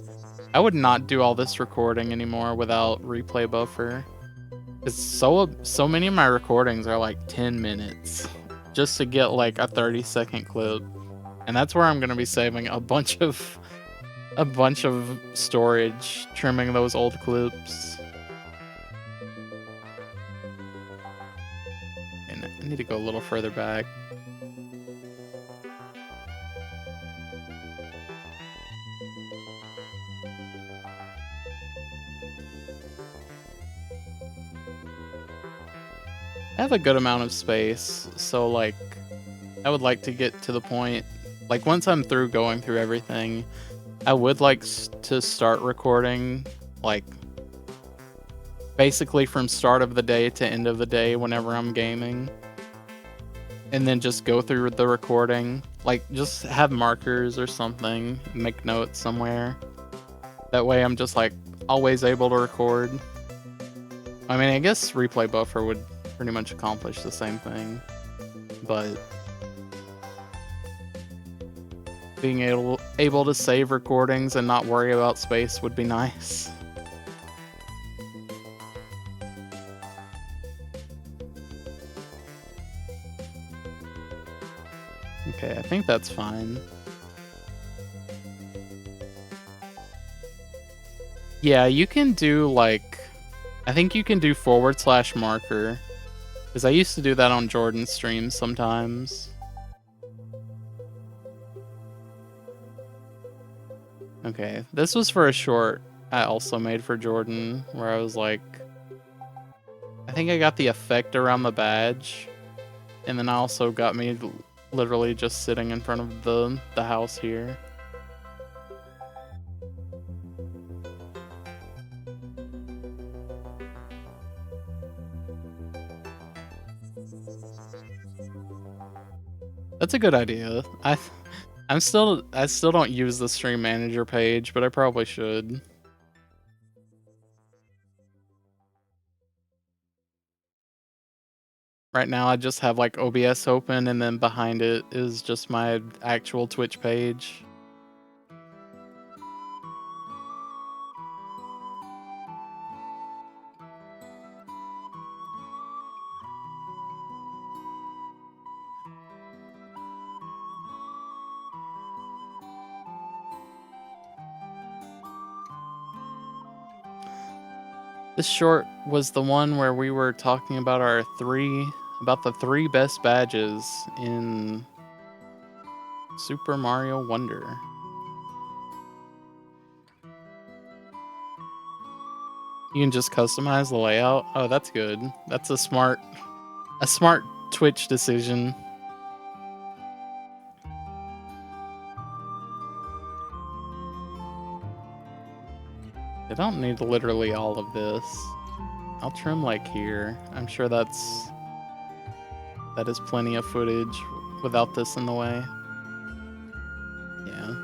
I would not do all this recording anymore without replay buffer. Because so many of my recordings are like 10 minutes just to get like a 30-second clip. And that's where I'm going to be saving a bunch of storage, trimming those old clips. And I need to go a little further back. I have a good amount of space, so like I would like to get to the point, like once I'm through going through everything, I would like to start recording like basically from start of the day to end of the day whenever I'm gaming, and then just go through the recording, like just have markers or something, make notes somewhere. That way I'm just like always able to record. I mean, I guess replay buffer would pretty much accomplish the same thing, but being able to save recordings and not worry about space would be nice. Okay, I think that's fine. Yeah, you can do like, I think you can do / marker. Because I used to do that on Jordan's streams sometimes. Okay, this was for a short I also made for Jordan, where I was like... I think I got the effect around the badge, and then I also got me literally just sitting in front of the house here. That's a good idea. I still don't use the stream manager page, but I probably should. Right now I just have like OBS open, and then behind it is just my actual Twitch page. This short was the one where we were talking about the 3 best badges in Super Mario Wonder. You can just customize the layout. Oh, that's good. That's a smart Twitch decision. I don't need literally all of this. I'll trim like here. I'm sure that is plenty of footage without this in the way. Yeah.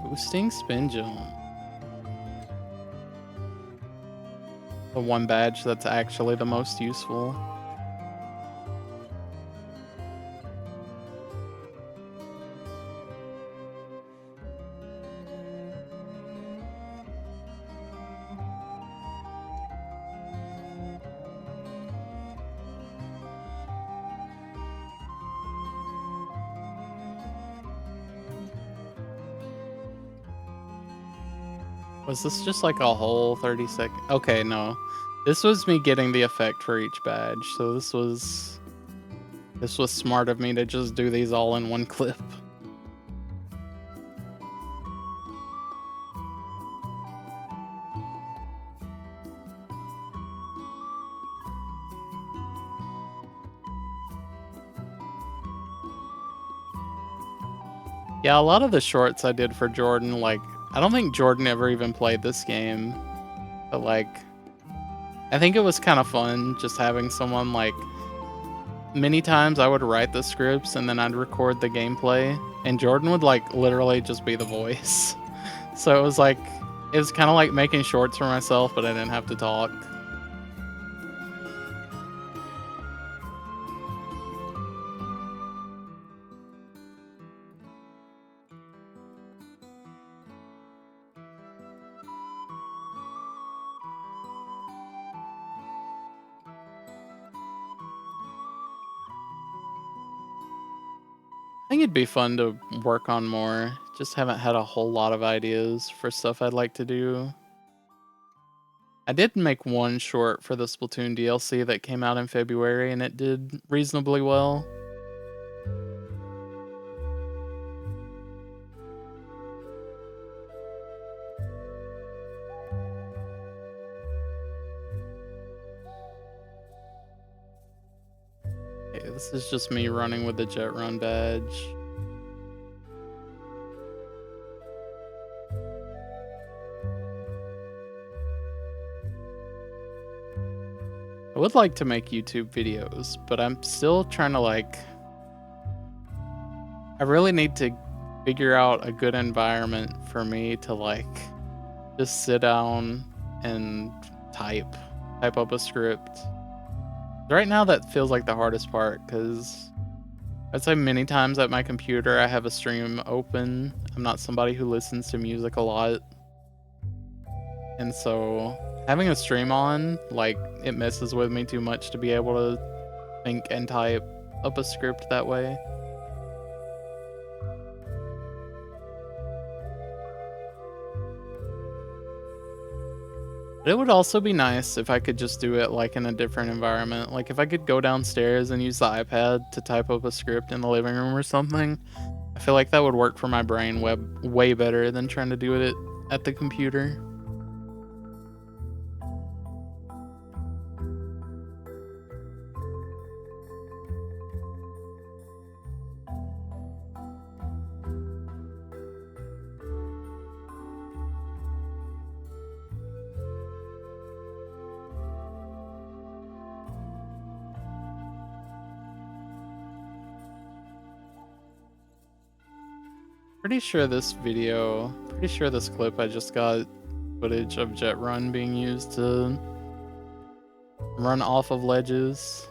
Boosting spin jump. The one badge that's actually the most useful. Was this just like a whole 30 second? Okay, no. This was me getting the effect for each badge. So this was smart of me to just do these all in one clip. Yeah, a lot of the shorts I did for Jordan, like, I don't think Jordan ever even played this game, but like, I think it was kind of fun just having someone like, many times I would write the scripts and then I'd record the gameplay, and Jordan would like literally just be the voice. So it was like, it was kind of like making shorts for myself, but I didn't have to talk. I think it'd be fun to work on more. Just haven't had a whole lot of ideas for stuff I'd like to do. I did make one short for the Splatoon DLC that came out in February, and it did reasonably well. Okay, this is just me running with the Jet Run badge. I would like to make YouTube videos, but I'm still trying to like... I really need to figure out a good environment for me to like just sit down and type up a script. Right now that feels like the hardest part, because I'd say many times at my computer I have a stream open. I'm not somebody who listens to music a lot. And so having a stream on, like, it messes with me too much to be able to think and type up a script that way. But it would also be nice if I could just do it like in a different environment. Like if I could go downstairs and use the iPad to type up a script in the living room or something. I feel like that would work for my brain way better than trying to do it at the computer. Pretty sure this clip I just got footage of Jet Run being used to run off of ledges.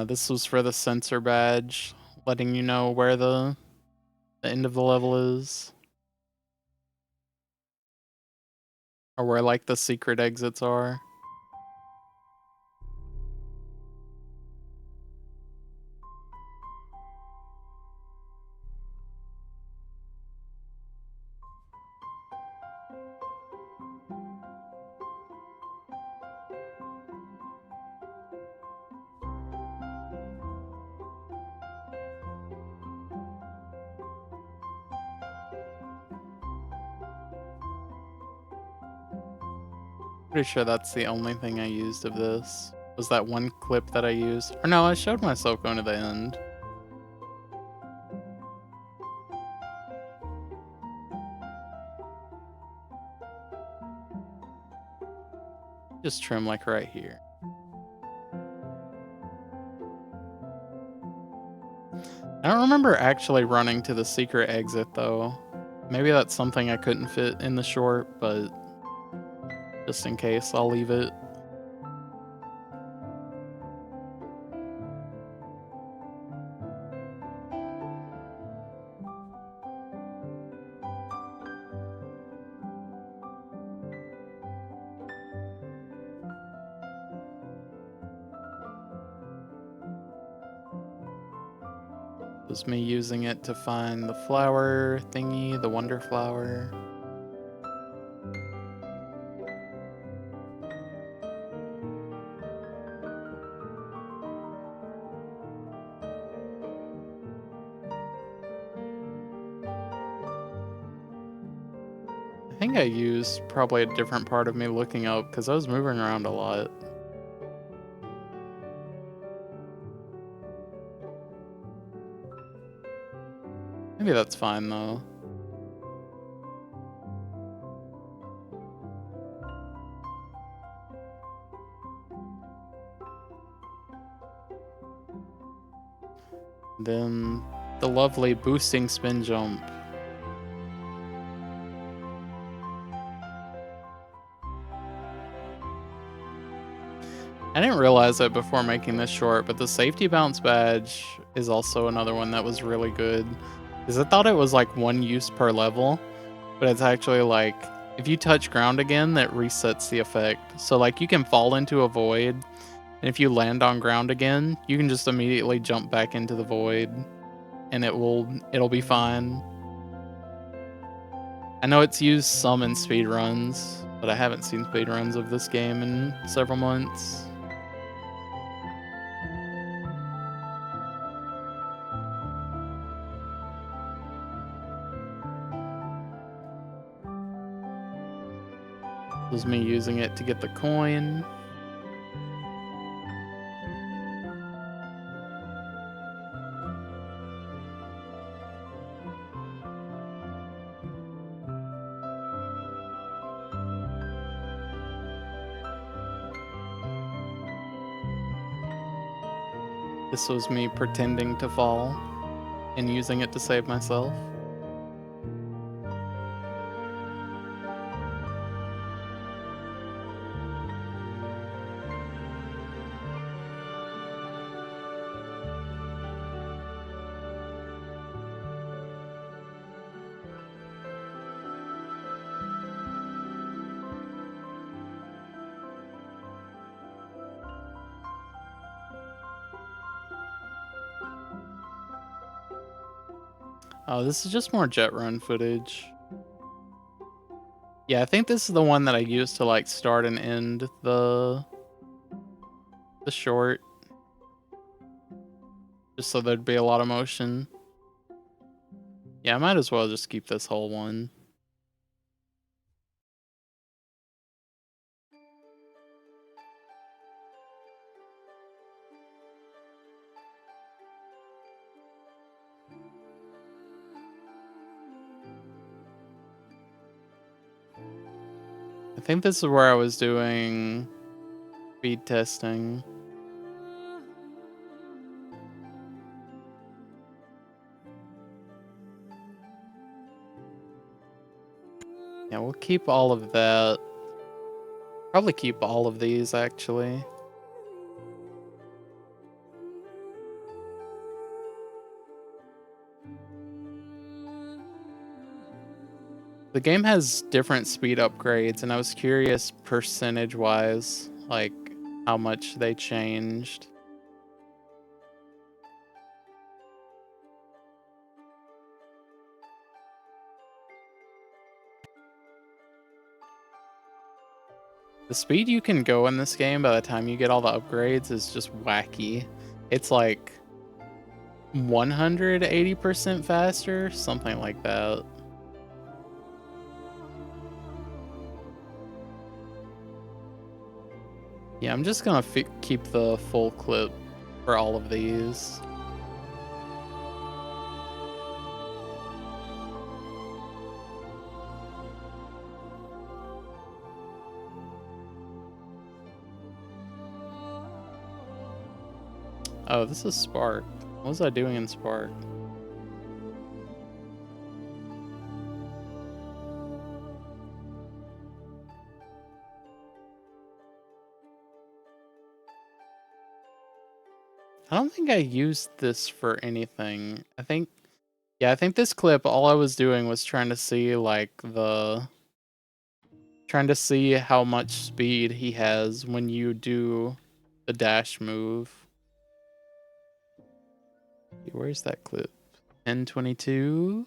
This was for the sensor badge, letting you know where the end of the level is. Or where, like, the secret exits are. Pretty sure that's the only thing I used of this. Was that one clip that I used? Or no, I showed myself going to the end. Just trim like right here. I don't remember actually running to the secret exit though. Maybe that's something I couldn't fit in the short, but just in case, I'll leave it. Was me using it to find the flower thingy, the wonder flower. I think I used probably a different part of me looking up because I was moving around a lot. Maybe that's fine though. Then the lovely boosting spin jump. I didn't realize it before making this short, but the safety bounce badge is also another one that was really good. Because I thought it was like one use per level, but it's actually like if you touch ground again, that resets the effect. So like you can fall into a void, and if you land on ground again, you can just immediately jump back into the void, and it'll be fine. I know it's used some in speedruns, but I haven't seen speedruns of this game in several months. Was me using it to get the coin. This was me pretending to fall and using it to save myself. Oh, this is just more jet run footage. Yeah, I think this is the one that I used to like start and end the short. Just so there'd be a lot of motion. Yeah, I might as well just keep this whole one. I think this is where I was doing speed testing. Yeah, we'll keep all of that. Probably keep all of these, actually. The game has different speed upgrades, and I was curious percentage-wise, like how much they changed. The speed you can go in this game by the time you get all the upgrades is just wacky. It's like 180% faster, something like that. Yeah, I'm just gonna keep the full clip for all of these. Oh, this is Spark. What was I doing in Spark? I don't think I used this for anything. I think this clip, all I was doing was trying to see trying to see how much speed he has when you do the dash move. Where's that clip? 1022?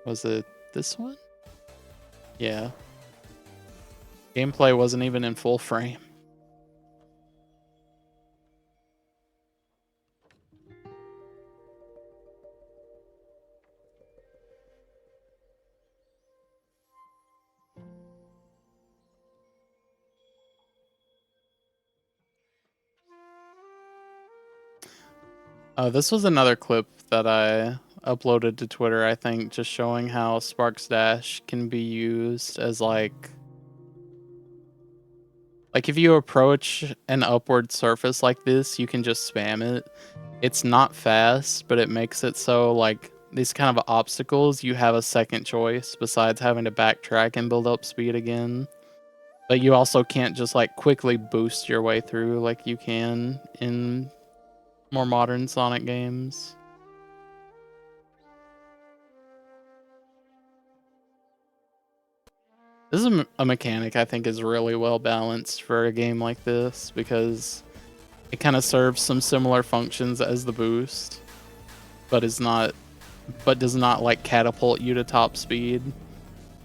Was it this one? Yeah. Gameplay wasn't even in full frame. Oh, this was another clip that I uploaded to Twitter, I think, just showing how Spark's Dash can be used as like if you approach an upward surface like this, you can just spam it. It's not fast, but it makes it so like these kind of obstacles, you have a second choice besides having to backtrack and build up speed again. But you also can't just like quickly boost your way through like you can in more modern Sonic games. This is a mechanic I think is really well balanced for a game like this because it kind of serves some similar functions as the boost, but does not like catapult you to top speed.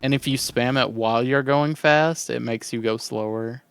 And if you spam it while you're going fast, it makes you go slower.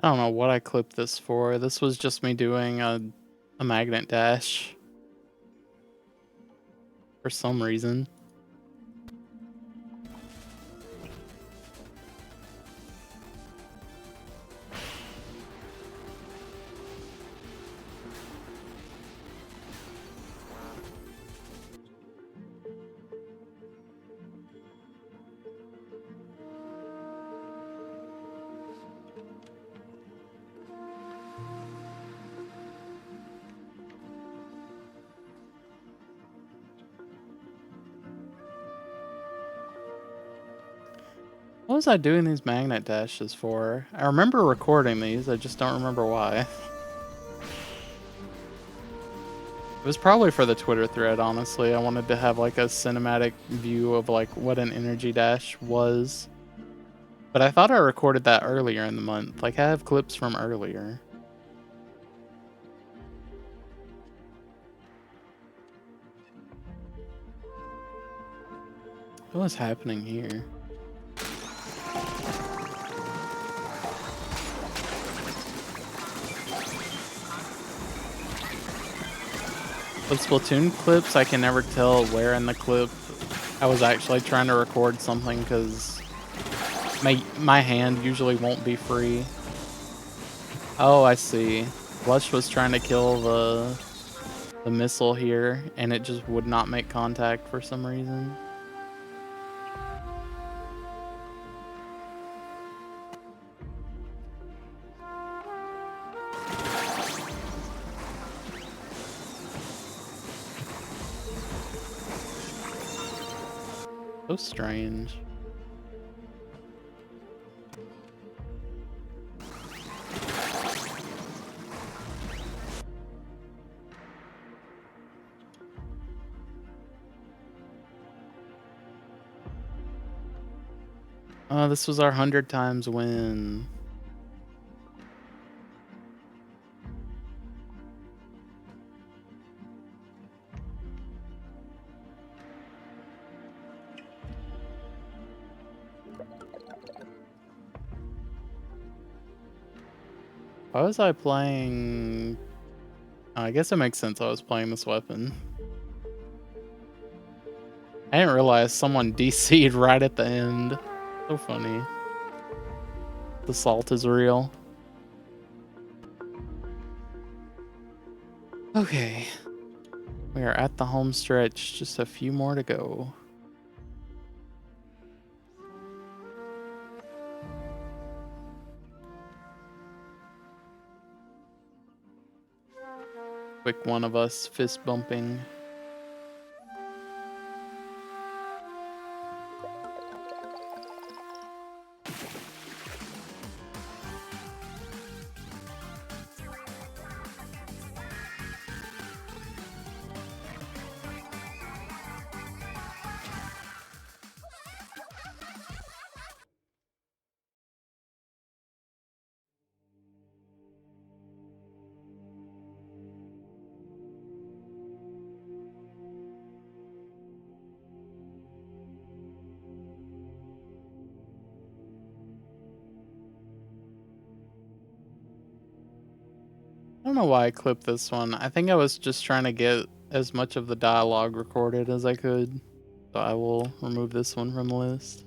I don't know what I clipped this for. This was just me doing a magnet dash for some reason. What was I doing these magnet dashes for? I remember recording these, I just don't remember why. It was probably for the Twitter thread, honestly. I wanted to have like a cinematic view of like what an energy dash was. But I thought I recorded that earlier in the month. Like I have clips from earlier. What was happening here? With Splatoon clips, I can never tell where in the clip I was actually trying to record something because my hand usually won't be free. Oh, I see. Blush was trying to kill the missile here, and it just would not make contact for some reason. So strange. This was our 100 times win. Why was I playing? I guess it makes sense I was playing this weapon. I didn't realize someone DC'd right at the end. So funny. The salt is real. Okay. We are at the home stretch. Just a few more to go. Quick one of us fist bumping. I don't know why I clipped this one. I think I was just trying to get as much of the dialogue recorded as I could. So I will remove this one from the list.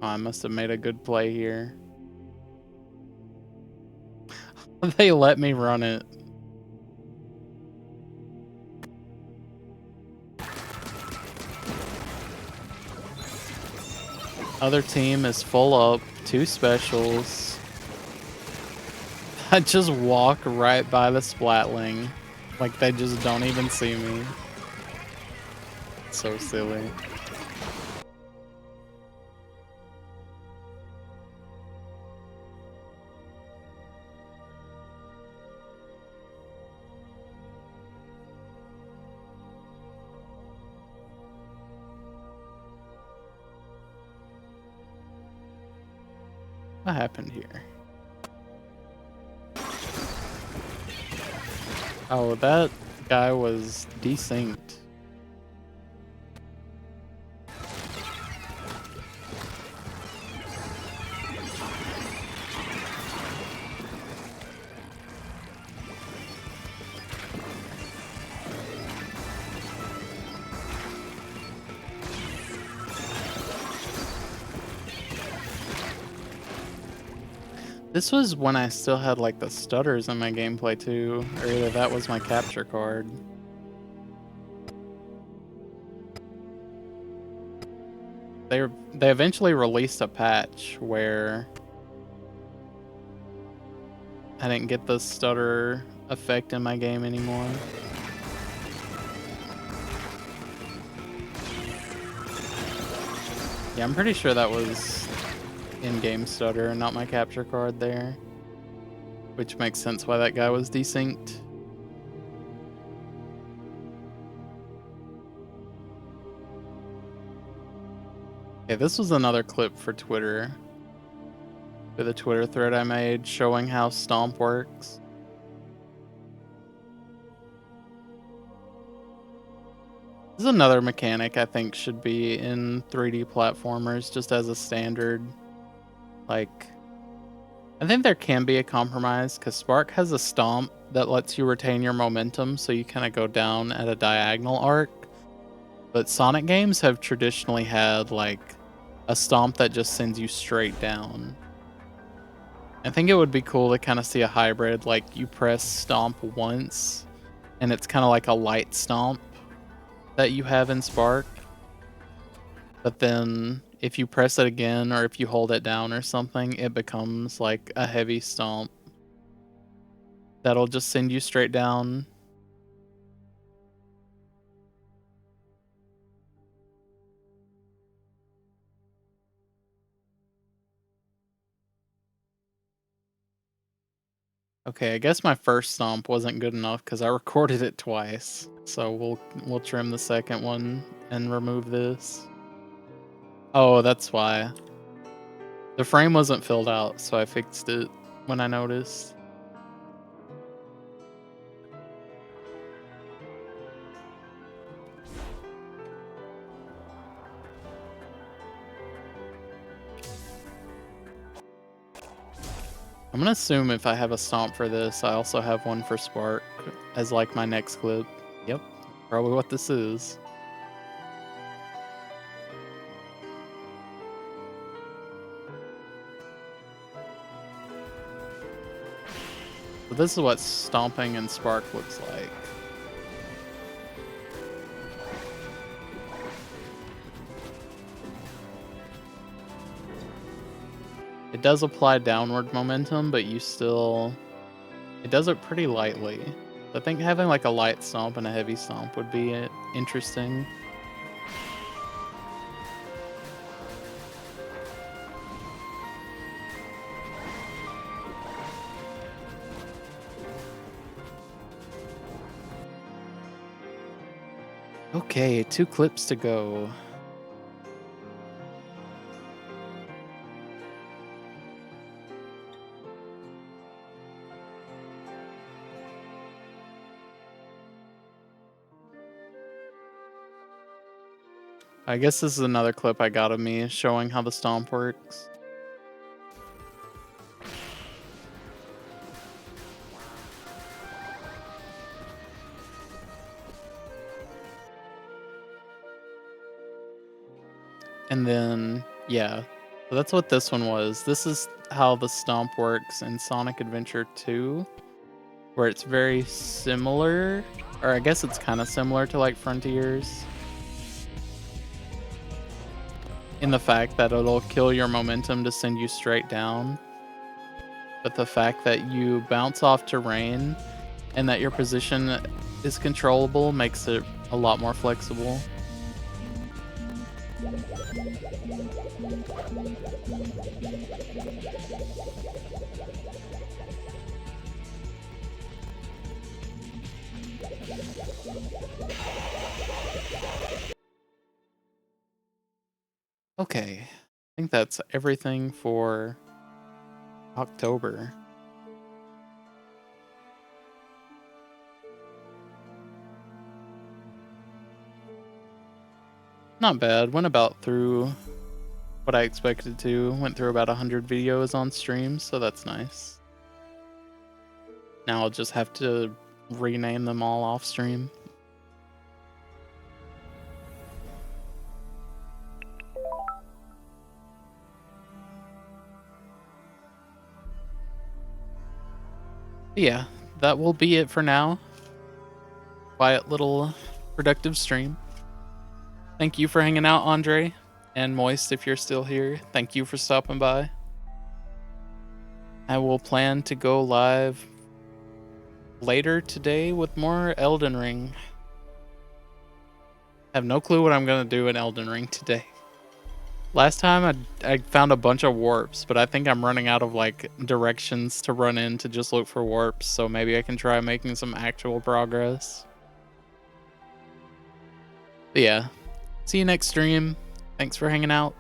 Oh, I must have made a good play here. They let me run it. Other team is full up, 2 specials. I just walk right by the Splatling. Like they just don't even see me. So silly. What happened here? Oh, that guy was desynced. This was when I still had like the stutters in my gameplay too, or either that was my capture card. They eventually released a patch where I didn't get the stutter effect in my game anymore. Yeah, I'm pretty sure that was in-game stutter and not my capture card there. Which makes sense why that guy was desynced. Okay, this was another clip for Twitter. For the Twitter thread I made showing how Stomp works. This This is another mechanic I think should be in 3D platformers just as a standard. Like, I think there can be a compromise because Spark has a stomp that lets you retain your momentum so you kind of go down at a diagonal arc. But Sonic games have traditionally had like a stomp that just sends you straight down. I think it would be cool to kind of see a hybrid, like you press stomp once and it's kind of like a light stomp that you have in Spark. But then if you press it again or if you hold it down or something, it becomes like a heavy stomp that'll just send you straight down. Okay, I guess my first stomp wasn't good enough because I recorded it twice. So we'll trim the second one and remove this. Oh, that's why. The frame wasn't filled out, so I fixed it when I noticed. I'm gonna assume if I have a stomp for this, I also have one for Spark as like my next clip. Yep, probably what this is. So this is what stomping in Spark looks like. It does apply downward momentum, but it does it pretty lightly. I think having like a light stomp and a heavy stomp would be interesting. Okay, 2 clips to go. I guess this is another clip I got of me showing how the stomp works. And then, yeah, so that's what this one was. This is how the stomp works in Sonic Adventure 2, where it's very similar, or I guess it's kind of similar to like Frontiers, in the fact that it'll kill your momentum to send you straight down. But the fact that you bounce off terrain and that your position is controllable makes it a lot more flexible. Okay, I think that's everything for October. Not bad. Went about through what I expected to. Went through about 100 videos on stream, so that's nice. Now I'll just have to rename them all off stream. Yeah, that will be it for now. Quiet little productive stream. Thank you for hanging out, Andre, and Moist, if you're still here. Thank you for stopping by. I will plan to go live later today with more Elden Ring. I have no clue what I'm gonna do in Elden Ring today. Last time I found a bunch of warps, but I think I'm running out of like directions to run in to just look for warps, so maybe I can try making some actual progress. But yeah, see you next stream. Thanks for hanging out.